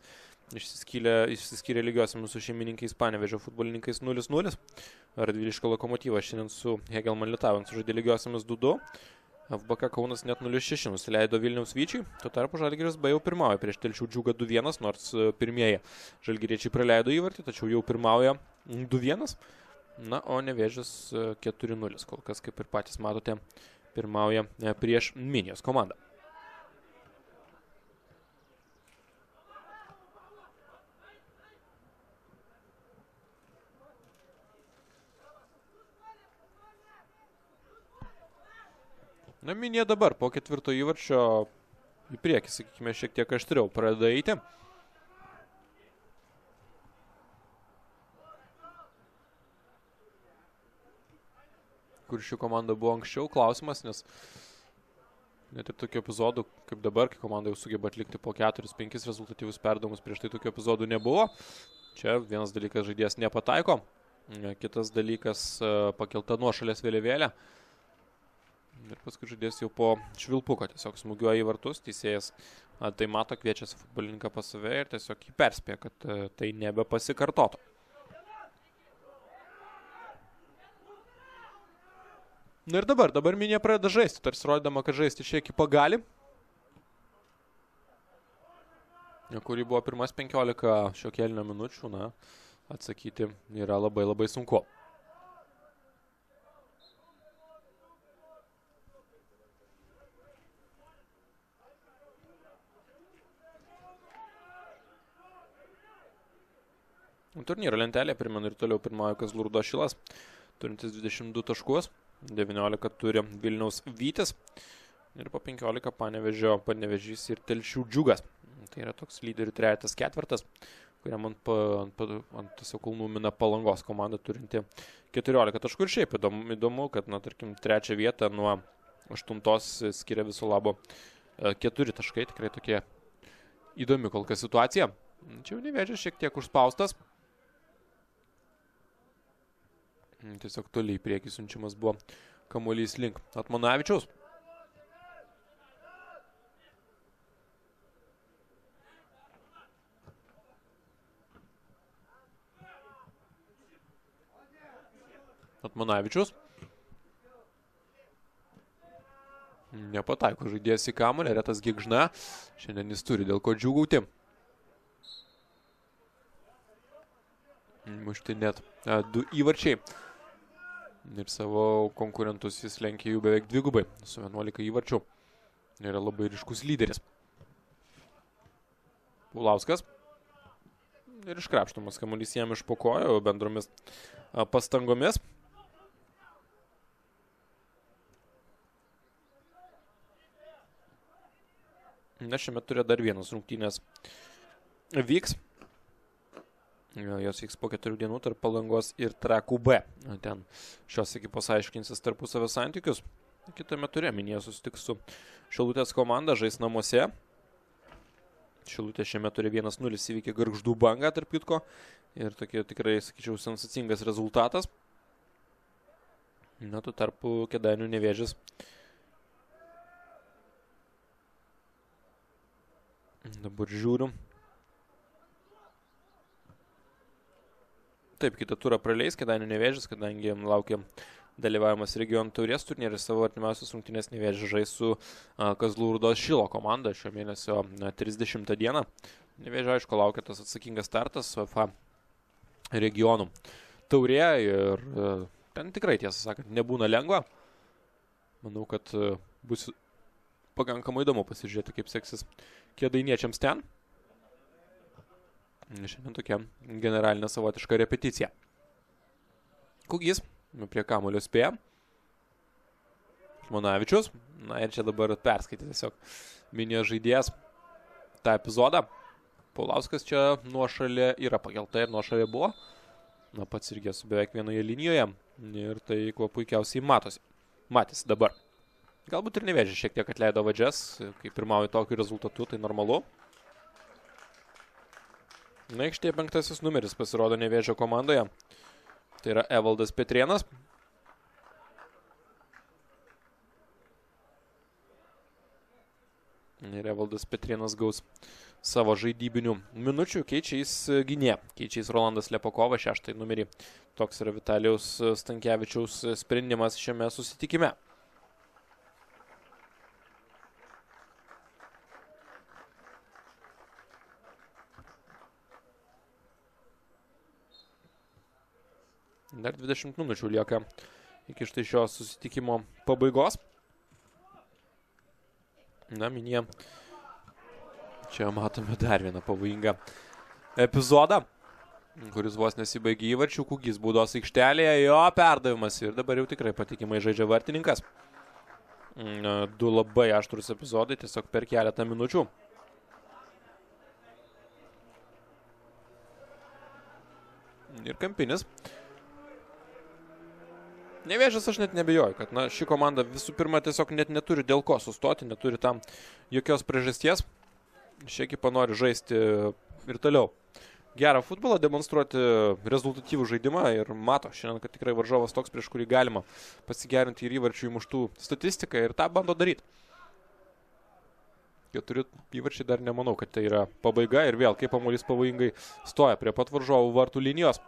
išsiskyrė lygiosiamis su šeimininkais Panevėžio futbolininkais 0-0. Radviliškio Lokomotyvas šiandien su Hegelman Litaujant sužaidė lygiosiamis 2-2. FBK Kaunas net 0-6 nusileido Vilniaus Vyčiui. Tuo tarpu Žalgiris B jau pirmauja prieš Telšių Džiugą 2-1, nors pirmieji žalgiriečiai praleido įvartį, tačiau jau pirmauja 2-1. Na, o Nevėžis 4-0. Kol kas, kaip ir patys matote, pirmauja prieš Minijos komandą. Na, Minija dabar po 4 įvarčio į priekį, sakykime, šiek tiek aštriau pradeda eiti. Kur ši komanda buvo anksčiau, klausimas, nes net ir tokių epizodų kaip dabar, kai komanda jau sugeba atlikti po 4-5 rezultatyvus perdavimus, prieš tai tokių epizodų nebuvo. Čia vienas dalykas žaidėjas nepataiko, kitas dalykas pakelta nuošalės vėliavėlė. Ir paskui žaidėjas jau po švilpuko tiesiog smūgiuoja į vartus, teisėjas tai mato, kviečiasi futbolininką pas save ir tiesiog jį perspėja, kad tai nebepasikartotų. Na ir dabar Minija pradeda žaisti, tarsi rodydama, kad žaisti ši ekipa gali. Kuri buvo pirmas 15 šio kėlinio minučių, na, atsakyti yra labai sunku. Turnyro lentelė primenu ir toliau pirmauja Kazlų Rūdos Šilas, turintis 22 taškus. 19 turi Vilniaus Vytis ir po 15 Panevėžys ir Telšių Džiugas. Tai yra toks lyderių trejetas ketvirtas, kuriam ant tiesiog kulnų mina Palangos komanda turinti 14 taškų. Ir šiaip įdomu, kad, na, tarkim, trečią vietą nuo 8 skiria viso labo 4 taškai, tikrai tokie įdomi kol kas situacija. Čia jau Nevėžis šiek tiek užspaustas. Tiesiog toliai į priekį siunčiamas buvo kamuolys link Atmanavičiaus. Atmanavičius. Nepataiko žaidėjas į kamuolį, Retas Gėgžna. Šiandien jis turi dėl ko džiūgauti. Mušti net 2 įvarčiai. Ir savo konkurentus jis lenkia jų beveik dvigubai. Su 11 įvarčių. Yra labai ryškus lyderis. Paulauskas. Ir iškrapštamas kamuolys jam iš po kojų bendromis pastangomis. Na, šiame turė dar vienas rungtynės vyks. Jos vyks po 4 dienų tarp Palangos ir Trakų B. Ten šios ekipos aiškinsis tarpusavio santykius. Kitame turė Minija susitiks su Šilutės komanda, žais namuose. Šilutė šiame turė 1-0 įveikė Gargždų Bangą, tarp kitko. Ir tokie tikrai, sakyčiau, sensacingas rezultatas. Na, tuo tarpu Kėdainių Nevėžis dabar žiūriu. Taip, kitą turą praleis Kėdainių Nevėžis, kadangi laukia dalyvavimas regionų taurės turnyrės. Savo artimiausios rungtynės Nevėžis žais su Kazlų Rūdos Šilo komanda šio mėnesio 30 dieną. Nevėžio, aišku, laukia tas atsakingas startas UEFA regionų taurė ir ten tikrai, tiesą sakant, nebūna lengva. Manau, kad bus pakankamai įdomu pasižiūrėti, kaip seksis kėdainiečiams ten. Šiandien tokia generalinė savotiška repeticija. Kugys prie kamulio spėja. Atmanavičius. Na ir čia dabar perskaitė tiesiog Minijos žaidėjas tą epizodą. Paulauskas čia nuošalė yra pakelta ir nuošalė buvo. Na, pats irgi su beveik vienoje linijoje. Ir tai kuo puikiausiai matosi. Matėsi dabar. Galbūt ir Nevėžis šiek tiek atleido vadžias. Kai pirmauja tokiu rezultatu, tai normalu. Na, aikštėje 5 numeris pasirodo Nevėžio komandoje. Tai yra Evaldas Petrėnas. Ir Evaldas Petrėnas gaus savo žaidybinių minučių. Keičiais gynė. Keičiais Rolandas Lepakovas 6 numerį. Toks yra Vitalijaus Stankevičiaus sprendimas šiame susitikime. Dar 20 minučių lieka iki štai šio susitikimo pabaigos. Na, Minija. Čia matome dar vieną pavojingą epizodą, kuris vos nesibaigė įvarčių. Kugys baudos aikštelėje, jo perdavimas ir dabar jau tikrai patikimai žaidžia vartininkas. 2 labai aštrus epizodai, tiesiog per keletą minučių. Ir kampinis. Nevėžis aš net nebejoju, kad ši komanda visų pirma tiesiog net neturi dėl ko sustoti, neturi tam jokios priežasties. Ši ekipa nori žaisti ir toliau gerą futbolą, demonstruoti rezultatyvų žaidimą ir mato šiandien, kad tikrai varžovas toks, prieš kurį galima pasigerinti ir įvarčių įmuštų statistiką ir tą bando daryti. 4 įvarčiai dar nemanau, kad tai yra pabaiga ir vėl, kaip kamuolys pavojingai stoja prie pat varžovų vartų linijos.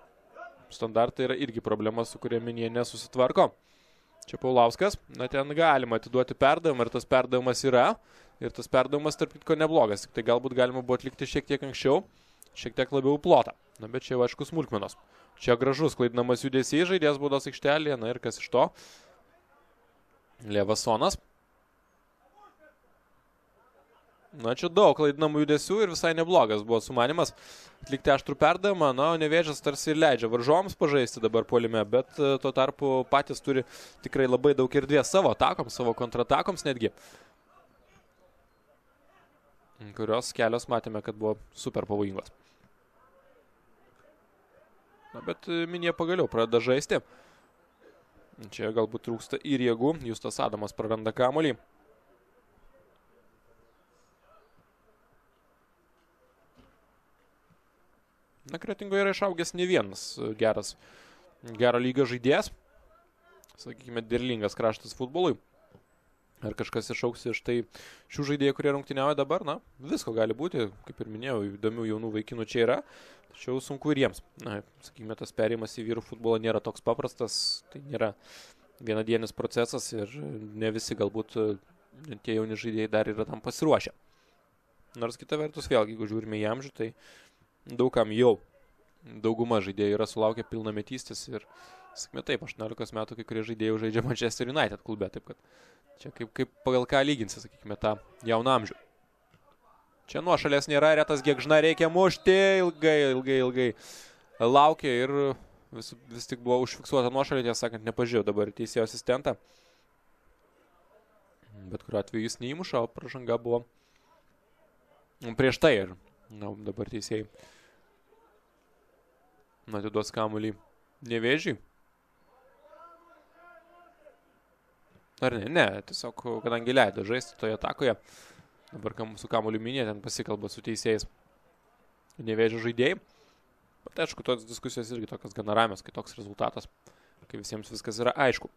Standartai yra irgi problema, su kuria Minija nesusitvarko. Čia Paulauskas. Na, ten galima atiduoti perdavimą ir tas perdavimas yra. Ir tas perdavimas, tarp kitko, neblogas. Tik tai galbūt galima buvo atlikti šiek tiek anksčiau, šiek tiek labiau plotą. Na, bet čia jau aišku smulkmenos. Čia gražus klaidinamas judesys, žaidėjas baudos aikštelėje. Na ir kas iš to? Levasonas. Na, čia daug klaidinamų judesių ir visai neblogas buvo sumanimas atlikti aštrų perdavimą. Na, Nevėžis tarsi ir leidžia varžovams pažaisti dabar puolime, bet tuo tarpu patys turi tikrai labai daug erdvės savo atakoms, savo kontratakoms netgi. Kurios kelios matėme, kad buvo super pavojingos. Na, bet Minija pagaliau pradeda žaisti. Čia galbūt trūksta ir jėgų. Justas Adamas praranda kamuolį. Na, Kretingoje yra išaugęs ne vienas gero lygio žaidėjas. Sakykime, derlingas kraštas futbolui. Ar kažkas išauks iš tai šių žaidėjų, kurie rungtyniauja dabar? Na, visko gali būti. Kaip ir minėjau, įdomių jaunų vaikinų čia yra. Tačiau sunku ir jiems. Na, sakykime, tas perėjimas į vyrų futbolą nėra toks paprastas. Tai nėra vienadienis procesas ir ne visi galbūt tie jauni žaidėjai dar yra tam pasiruošę. Nors kita vertus, vėlgi, jeigu žiūrime į amžių, tai daugam jau dauguma žaidėjų yra sulaukę pilnametystės ir, sakykime taip, 18 metų kai kurie žaidėjai žaidžia Manchester United klube, taip kad čia kaip pagal ką lyginsi, sakykime, tą jauną amžių. Čia nuošalės nėra, Retas Gėgžna reikia mušti, ilgai laukia ir vis tik buvo užfiksuota nuošalė, tiesą sakant, nepažiūrėjau dabar teisėjo asistentą. Bet kuriuo atveju jis neįmuša, o pražanga buvo prieš tai ir dabar teisėjai atiduos kamuolį Nevėžiui. Ar ne? Ne, tiesiog, kadangi leido žaisti toje atakoje, dabar su kamuoliu minė, ten pasikalba su teisėjais Nevėžio žaidėjai. Bet aišku, tos diskusijos irgi tokios gana ramios, kai toks rezultatas, kai visiems viskas yra aišku.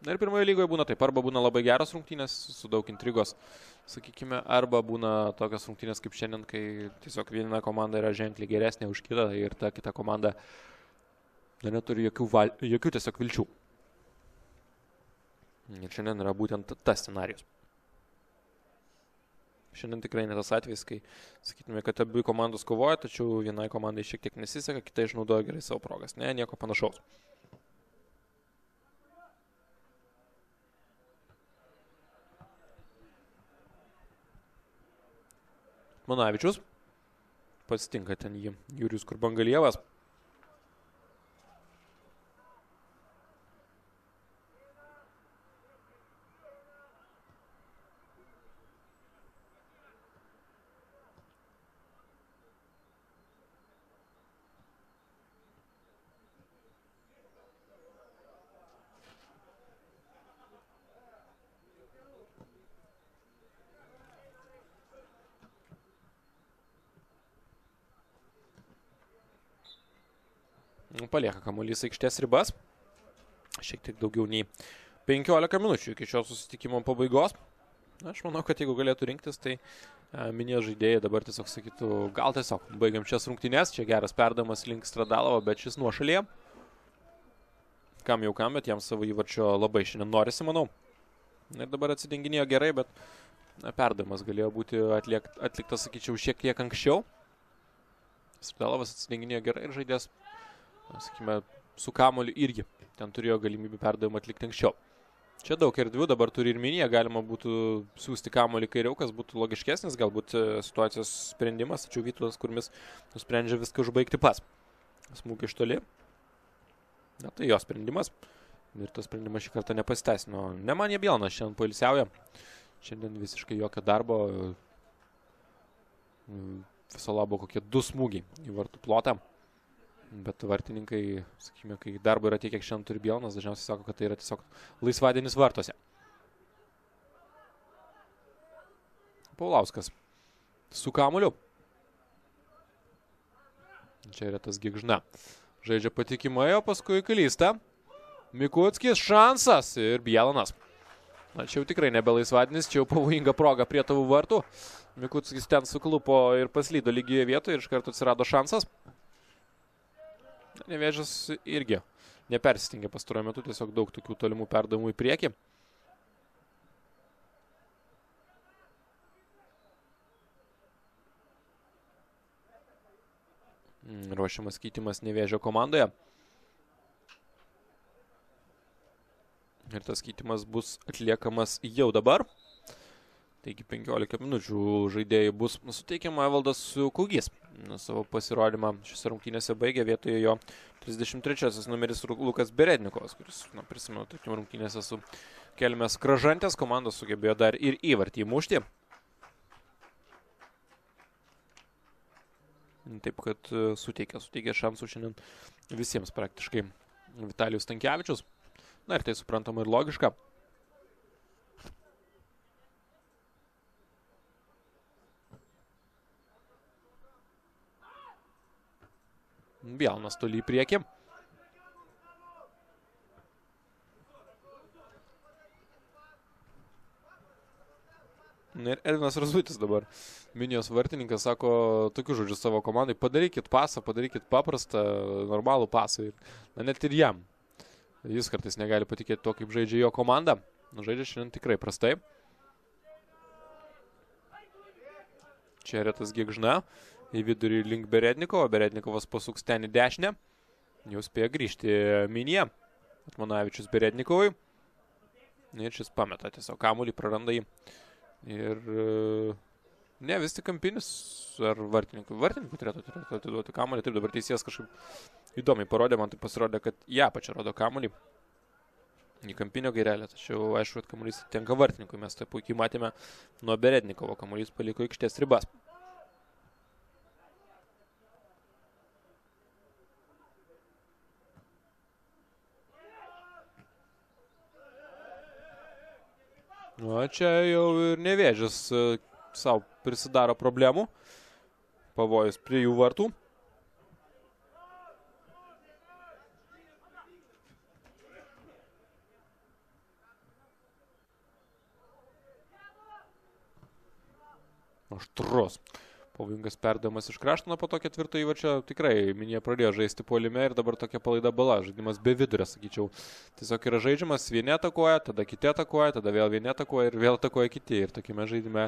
Na ir pirmoje lygoje būna taip, arba būna labai geros rungtynės su daug intrigos, sakykime, arba būna tokios rungtynės kaip šiandien, kai tiesiog viena komanda yra ženkliai geresnė už kitą ir ta kita komanda neturi jokių tiesiog vilčių. Ir šiandien yra būtent tas scenarijus. Šiandien tikrai ne tas atvejis, kai sakytume, kad abi komandos kovoja, tačiau vienai komandai šiek tiek nesiseka, kitai išnaudoja gerai savo progas. Ne, nieko panašaus. Manavičius. Pasitinka ten jį Jurijus Kurbangalievas. Palieka kamuolys aikštės ribas. Šiek tiek daugiau nei 15 minučių iki šio susitikimo pabaigos. Aš manau, kad jeigu galėtų rinktis, tai minėjo žaidėjai dabar tiesiog sakytų, gal tiesiog baigiam šias rungtynes. Čia geras perdavimas link Stradalovo, bet šis nuošalėje. Kam jau kam, bet jam savo įvarčio labai šiandien norisi, manau. Ir dabar atsidenginėjo gerai, bet perdavimas galėjo būti atliktas, sakyčiau, šiek tiek anksčiau. Stradalovas atsidenginėjo gerai ir žaidės, sakykime, su kamuoliu irgi. Ten turėjo galimybę perdavimą atlikti anksčiau. Čia daug erdvių, dabar turi ir minėje, galima būtų siūsti kamuolį kairiau, kas būtų logiškesnis, galbūt situacijos sprendimas, tačiau Vytautas Kurmis nusprendžia viską užbaigti pats. Smūgį iš toli. Na, tai jo sprendimas. Ir tas sprendimas šį kartą nepasiteisino. Nemanija Bielnas šiandien poilsiauja. Šiandien visiškai jokio darbo. Viso labo kokie 2 smūgiai į vartų plotą. Bet vartininkai, sakykime, kai darbo yra tiek, kiek šiandien turi Bielnas, dažniausiai sako, kad tai yra tiesiog laisvadienis vartuose. Paulauskas su kamuoliu. Čia yra tas Gėgžna. Žaidžia patikimai, o paskui klysta. Mikuckis, šansas ir Bielanas. Na, čia jau tikrai nebe laisvadienis, čia jau pavojinga proga prie tavo vartų. Mikuckis ten suklupo ir paslydo lygioje vietoje ir iš karto atsirado šansas. Nevėžis irgi nepersistingė pastaruoju metu, tiesiog daug tokių tolimų perdavimų į priekį. Ruošiamas keitimas Nevėžio komandoje. Ir tas keitimas bus atliekamas jau dabar. Taigi 15 minučių žaidėjai bus suteikiama. Evaldas Kugys savo pasirodymą šiose rungtynėse baigė, vietoje jo 33 numeris Lukas Berednikovas, kuris, prisimenu, tarkim, rungtynėse su Kelmės Kražantės komandos sugebėjo dar ir įvartį įmušti. Taip, kad suteikė šansų šiandien visiems praktiškai. Vitalijus Stankevičius Na ir tai suprantama ir logiška. Bielnas toli į priekį. Ir Edvinas Razutis dabar, Minijos vartininkas, sako tokių žodžių savo komandai: padarykit pasą, padarykit paprastą, normalų pasą. Na, net ir jam. Jis kartais negali patikėti to, kaip žaidžia jo komanda. Žaidžia šiandien tikrai prastai. Čia Retas Gėgžna į vidurį link Berednikovo. Berednikovas pasuks ten į dešinę. Jau spėjo grįžti Minija. Atmanavičius Berednikovui. Ir šis pameta tiesiog kamuolį, praranda jį. Ir ne, vis tik Kampinis ar vartininkui turėtų atiduoti kamuolį. Taip, dabar teisėjas kažkaip įdomiai parodė, man tai pasirodė, kad ją pačią rodo kamuolį į Kampinio gairelę, tačiau aišku, kad kamuolys tenka vartininkui. Mes tai puikiai matėme nuo Berednikovo, kamuolys paliko aikštės ribas. O čia jau ir Nevėžis savo prisidaro problemų. Pavojus prie jų vartų. Aštrus. Pavojingas perdavimas iš krašto, po to ketvirto įvarčio tikrai Minija pradėjo žaisti puolime ir dabar tokia palaida bala. Žaidimas be vidurio, sakyčiau. Tiesiog yra žaidžiamas, vieni atakuoja, tada kiti atakuoja, tada vėl vieni atakuoja ir vėl atakuoja kiti. Ir tokiame žaidime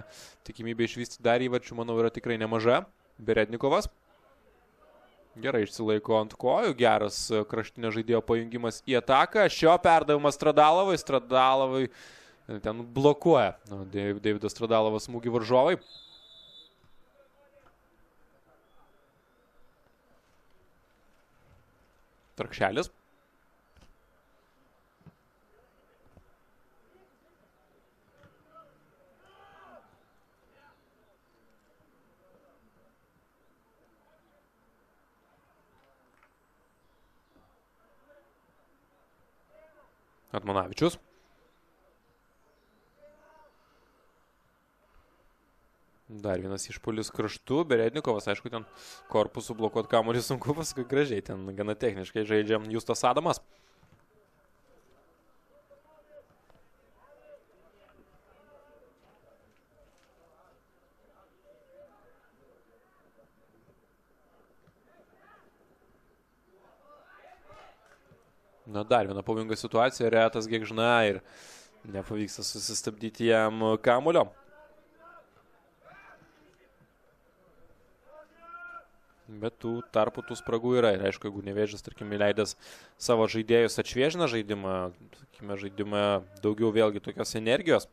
tikimybė išvysti dar įvarčių, manau, yra tikrai nemaža. Berednikovas gerai išsilaiko ant kojų, geras kraštinio žaidėjo pajungimas į ataką. Šio perdavimas Stradalovai ten blokuoja. Deividas Stradalovas smūgį varžovai. Trakšelis. Atmanavičius. Dar vienas išpuolis kraštu. Berednikovas, aišku, ten korpusų blokuoti kamuolį sunku, paskui gražiai ten gana techniškai žaidžia Justas Adamas. Na, dar viena pavojinga situacija. Retas Gėgžna ir nepavyksta susistabdyti jam kamuolio. Bet tų tarpų tų spragų yra. Ir aišku, jeigu Nevėžis, tarkim, įleidęs savo žaidėjus atšviežina žaidimą, sakykime, žaidimą daugiau vėlgi tokios energijos,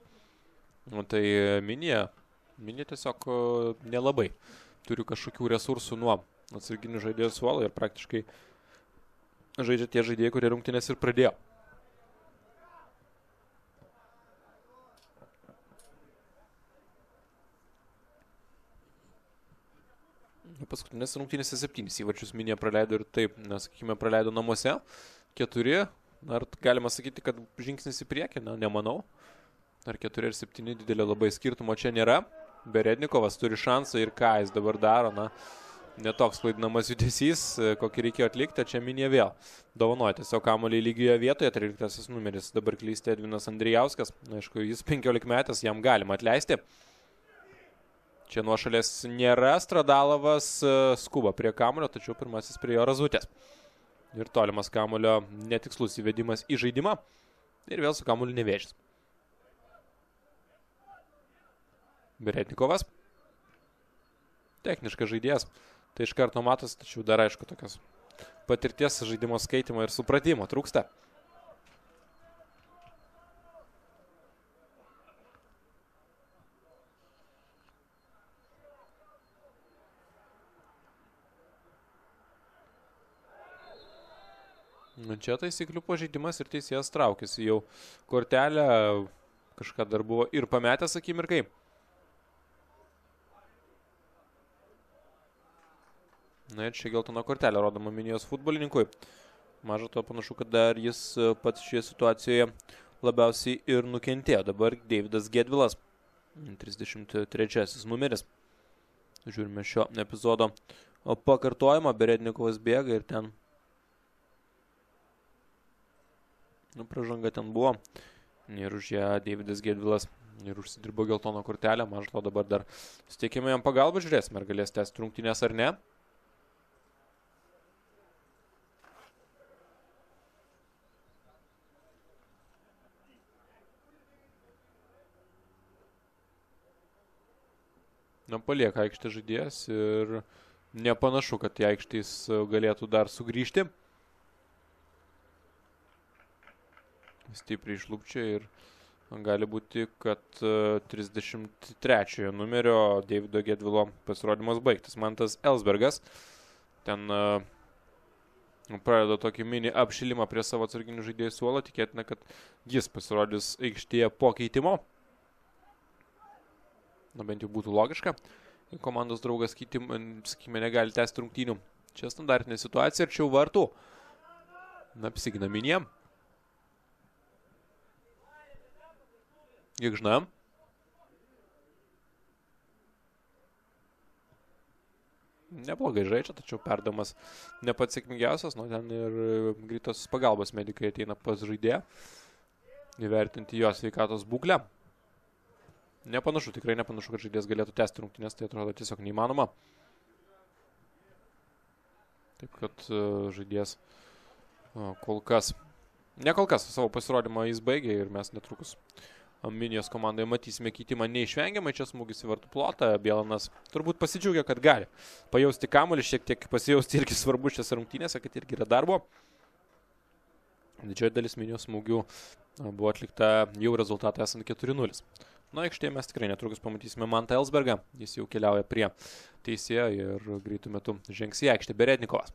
tai Minija tiesiog nelabai turi kažkokių resursų nuo atsarginių žaidėjų suolo ir praktiškai žaidžia tie žaidėjai, kurie rungtynės ir pradėjo. Paskutinės rungtynėse 7 įvarčius Minija praleido ir taip, sakykime, praleido namuose. 4, ar galima sakyti, kad žingsnis į priekį, nemanau. Ar 4 ir 7 didelio labai skirtumo čia nėra. Berednikovas turi šansą ir ką jis dabar daro, netoks klaidinamas judesys, kokį reikėjo atlikti, čia Minija vėl dovanoja tiesiog kamuolį lygioje vietoje, 13 numeris, dabar klysti Edvinas Andrijauskas, aišku, jis 15 metas, jam galima atleisti. Čia nuošalės nėra, Stradalovas skuba prie kamuolio, tačiau pirmasis prie jo Razutės. Ir tolimas kamuolio netikslus įvedimas į žaidimą. Ir vėl su kamuoliu Nevėžis. Berednikovas. Techniškas žaidėjas. Tai iš karto matos, tačiau dar aišku tokios patirties žaidimo skaitimo ir supratimo trūksta. Čia taisyklių pažeidimas ir teisėjas traukėsi jau kortelę, kažką dar buvo ir pametęs akimirkai. Na ir čia geltona kortelė rodoma Minijos futbolininkui. Maža to panašu, kad dar jis pats šioje situacijoje labiausiai ir nukentėjo. Dabar Deividas Gedvilas, 33 numeris. Žiūrime šio epizodo pakartojimą. Berednikovas bėga ir ten pražanga ten buvo. Ir už ją Deividas Gedvilas ir užsidirbo geltoną kortelę. Maža to dabar dar suteikime jam pagalbą. Žiūrėsime, ar galės tęsti rungtynės ar ne. Palieka aikštė žaidėjas ir nepanašu, kad į aikštę jis galėtų dar sugrįžti. Stipriai išlūkčia ir gali būti, kad 33 numerio Deivido Gedvilo pasirodymas baigtas. Mantas Elsbergas ten pradeda tokį mini apšilimą prie savo atsarginių žaidėjų suolo. Tikėtina, kad jis pasirodys aikštėje po keitimo. Bent jau būtų logiška. Komandos draugas sakykime, negali tęsti rungtynių. Čia standartinė situacija, arčiau vartų. Apsigina Minija. Gėgžna. Neblogai žaidžia, tačiau perdamas ne pats sėkmingiausias. Ten ir greitos pagalbos medikai ateina pas žaidėją. Įvertinti jo sveikatos būklę. Nepanašu, tikrai nepanašu, kad žaidėjas galėtų tęsti rungtynės, tai atrodo tiesiog neįmanoma. Taip kad žaidėjas kol kas savo pasirodymą jis baigė ir mes netrukus Minijos komandai matysime keitimą neišvengiamai. Čia smūgis į vartų plotą. Bielanas turbūt pasidžiaugia, kad gali pajausti kamuolį, šiek tiek pasijausti irgi svarbu šiose rungtynėse, kad irgi yra darbo. Didžioji dalis Minijos smūgių buvo atlikta jau rezultatą esant 4-0. Aikštėje mes tikrai netrukus pamatysime Mantą Elsbergą. Jis jau keliauja prie teisėjo ir greitų metų žengs į aikštę Berednikovas.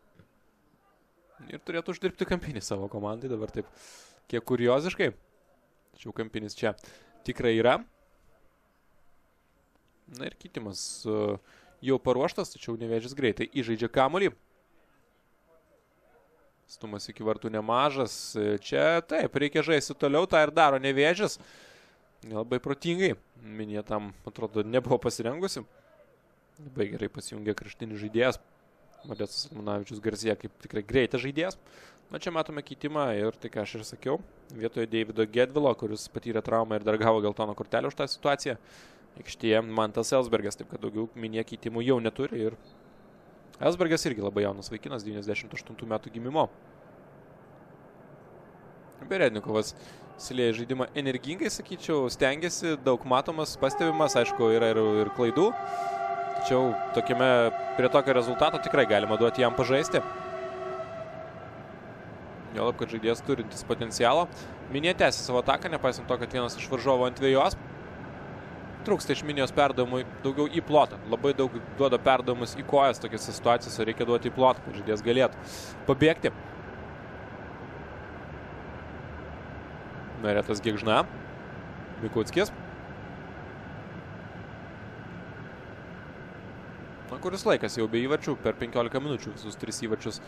Ir turėtų uždirbti kampinį savo komandai. Dabar taip kiek kurioziškai. Tačiau kampinis čia tikrai yra. Ir keitimas jau paruoštas, tačiau Nevėžis greitai įžaidžia kamuolį. Stumas iki vartų nemažas. Čia taip, reikia žaisti toliau, tą ir daro Nevėžis. Labai protingai. Minija tam, atrodo, nebuvo pasirengusi. Labai gerai pasijungė kraštinis žaidėjas. Modestas Atmanavičius garsėja kaip tikrai greitas žaidėjas. Čia matome keitimą ir tai, ką aš ir sakiau. Vietoje Deivido Gedvilo, kuris patyrė traumą ir dar gavo geltoną kortelę už tą situaciją. Aikštėje Mantas Elsbergas, taip kad daugiau Minija keitimų jau neturi. Ir Elsbergas irgi labai jaunas vaikinas, 98 metų gimimo. Berednikovas įsilieja žaidimą energingai, sakyčiau, stengiasi, daug matomas, pastebimas, aišku, yra ir klaidų. Tačiau prie tokio rezultato tikrai galima duoti jam pažaisti. Juolab, kad žaidėjas turintis potencialo. Minija tęsia savo ataką, nepaisant to, kad vienas iš varžovo ant dvejos. Trūksta iš Minijos perdavimui daugiau į plotą. Labai daug duoda perdavimus į kojas tokiose situacijose, reikia duoti į plotą, kad žaidėjas galėtų pabėgti. Neretas Gėgžna. Mikuckis. Kuris laikas jau be įvarčių, per 15 minučių visus 3 įvarčius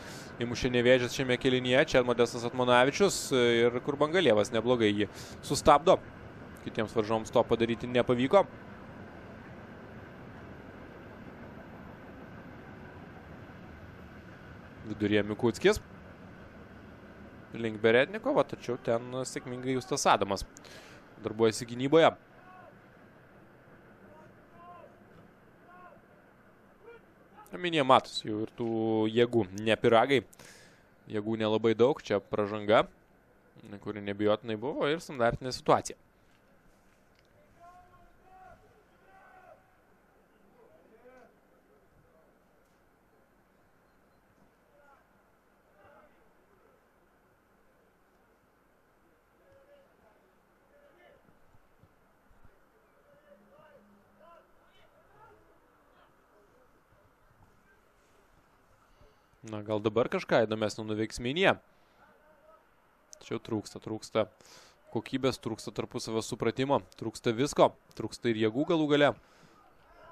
įmušė Nevėžis šiame kėlinyje. Čia Modestas Atmanavičius ir Kurbangalievas neblogai jį sustabdo. Kitiems varžoms to padaryti nepavyko. Viduryje Mikuckis. Link Berednikovo, tačiau ten sėkmingai Justas Adamas darbuojasi gynyboje. Minija matos jau ir tų jėgų, ne piragai. Jėgų nelabai daug, čia pražanga, kuri nebijotinai buvo ir standartinė situacija. Gal dabar kažką įdomesnio nuveiks Minija. Tačiau trūksta kokybės, trūksta tarpusavio supratimo, trūksta visko, trūksta ir jėgų galų gale.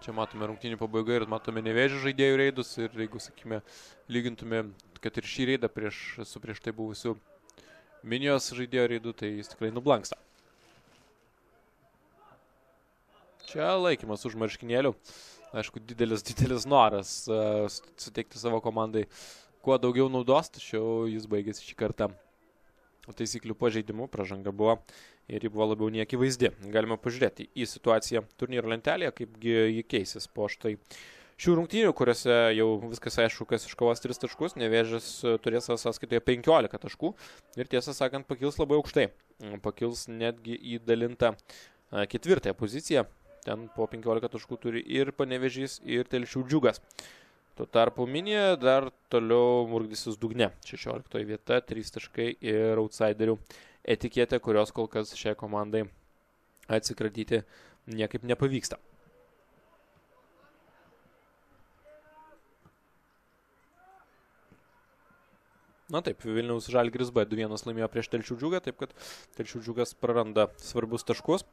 Čia matome rungtynių pabaigą ir matome Nevėžio žaidėjų reidus ir jeigu, sakykime, lygintume, kad ir šį reidą su prieš tai buvusiu Minijos žaidėjo reidu, tai jis tikrai nublanksta. Čia laikymas už marškinėlių. Aišku, didelis noras suteikti savo komandai kuo daugiau naudos, tačiau jis baigėsi šį kartą taisyklių pažeidimu, pražanga buvo ir ji buvo labiau neakivaizdi. Galime pažiūrėti į situaciją turnyro lentelėje, kaipgi ji keisis po štai šių rungtynių, kuriuose jau viskas aišku, kas iškovos 3 taškus, Nevėžis turės savo sąskaitoje 15 taškų ir tiesą sakant pakils labai aukštai. Pakils netgi į dalintą 4 poziciją, ten po 15 taškų turi ir Panevėžys, ir Telšių Džiugas. Tuo tarpu Minija dar toliau murkdysis dugne. 16 vieta, 3 taškai ir outsiderių etiketė, kurios kol kas šiai komandai atsikratyti niekaip nepavyksta. Na taip, Vilniaus Žalgiris B 2-1 laimėjo prieš Telšių Džiugą, taip kad Telšių Džiugas praranda svarbius taškus.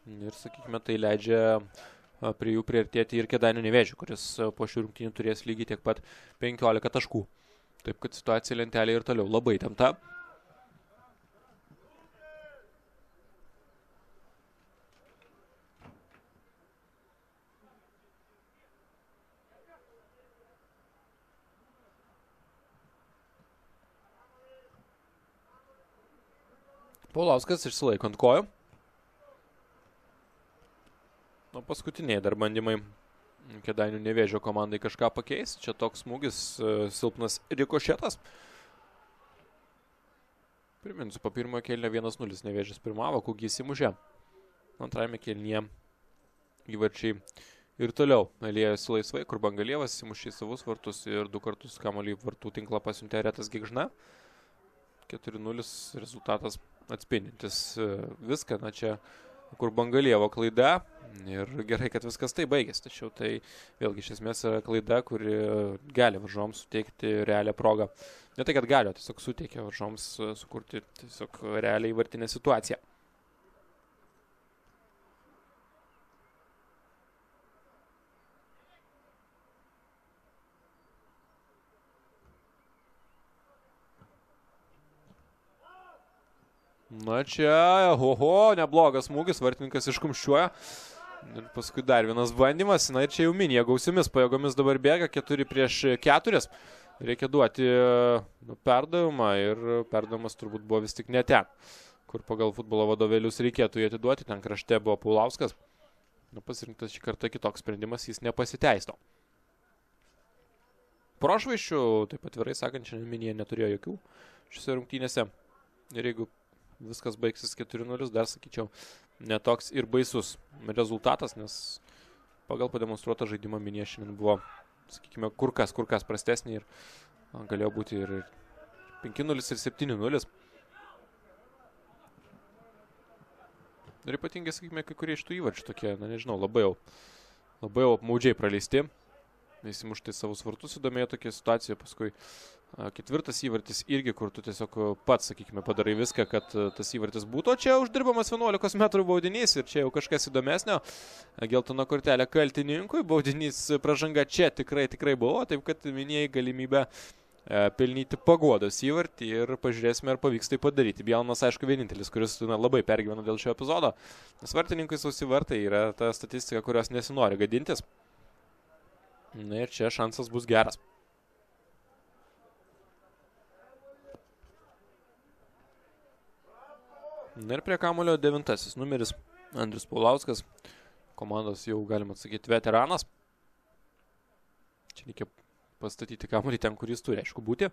Ir, sakykime, tai leidžia prie jų priartėti ir Kėdainių Nevėžį, kuris po šių rungtynių turės lygiai tiek pat 15 taškų. Taip kad situacija lentelėje ir toliau labai įtempta. Paulauskas išsilaiko ant kojų. Nu, paskutiniai dar bandymai Kėdainių Nevėžio komandai kažką pakeis. Čia toks smūgis, silpnas rikošetas. Priminsiu, po pirmojo kėlinio 1-0 Nevėžis pirmavo, Kugys įmužė. Antrajame kėlinyje įvarčiai ir toliau liejosi laisvai, kur Bangalievas įmušė savus vartus ir 2 kartus kamuolį vartų tinklą pasiuntė Retas Gigžna. 4-0 rezultatas atspindintis viską. Na čia, kur Bangalievo klaida ir gerai, kad viskas tai baigėsi. Tačiau tai vėlgi iš esmės yra klaida, kuri gali varžoms suteikti realią progą. Ne tai, kad gali, tiesiog suteikia varžoms sukurti tiesiog realiai įvartinę situaciją. Na čia, neblogas smūgis, vartininkas iškumščiuoja. Ir paskui dar vienas bandymas. Na ir čia jau Minija gausiomis pajėgomis dabar bėga, 4 prieš 4. Reikia duoti perdavimą ir perdavimas turbūt buvo vis tik ne ten, kur pagal futbolo vadovėlius reikėtų jį atiduoti. Ten krašte buvo Paulauskas. Pasirinktas šį kartą kitoks sprendimas, jis nepasiteisto. Prošvaiščių, taip atvirai sakant, šiandien Minija neturėjo jokių šiose rungtynėse. Ir jeigu viskas baigsis 4-0, dar sakyčiau, netoks ir baisus rezultatas, nes pagal pademonstruotą žaidimą Minija šiandien buvo, sakykime, kur kas prastesnė ir galėjo būti ir 5-0 ir 7-0. Ir ypatingai, sakykime, kai kurie iš tų įvarčių tokie, na nežinau, labai jau apmaudžiai praleisti. Įsimuštai savus vartus, įdomėjo tokia situacija, paskui 4 įvartis irgi, kur tu tiesiog pats, sakykime, padarai viską, kad tas įvartis būtų. O čia uždirbamas 11 metrų baudinys ir čia jau kažkas įdomesnio. Geltona kortelė kaltininkui, baudinys pražanga čia tikrai buvo, taip kad Minijai galimybę pelnyti paguodos įvartį ir pažiūrėsime, ar pavyks tai padaryti. Bielnas, aišku, vienintelis, kuris labai pergyvena dėl šio epizodo. Nes vartininkui sausi vartai yra ta statistika, kurios nesinori gadintis. Na ir čia šansas bus geras. Na ir prie kamuolio 9 numeris Andrius Paulauskas. Komandos jau, galima atsakyti, veteranas. Čia reikia pastatyti kamuolį ten, kur jis turi, aišku, būti.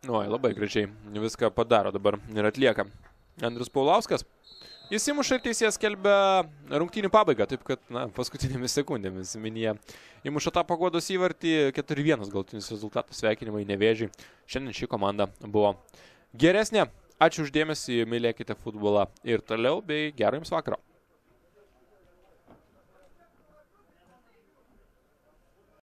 Labai gražiai viską padaro dabar ir atlieka Andrius Paulauskas. Jis įmuša ir teisėjas skelbia rungtynių pabaigą, taip kad, paskutinėmis sekundėmis Minija įmuša tą paguodos įvartį, 4-1 galutinis rezultatas, sveikinimai Nevėžiui. Šiandien ši komanda buvo geresnė. Ačiū už dėmesį, mylėkite futbolą ir toliau, bei gero jums vakaro.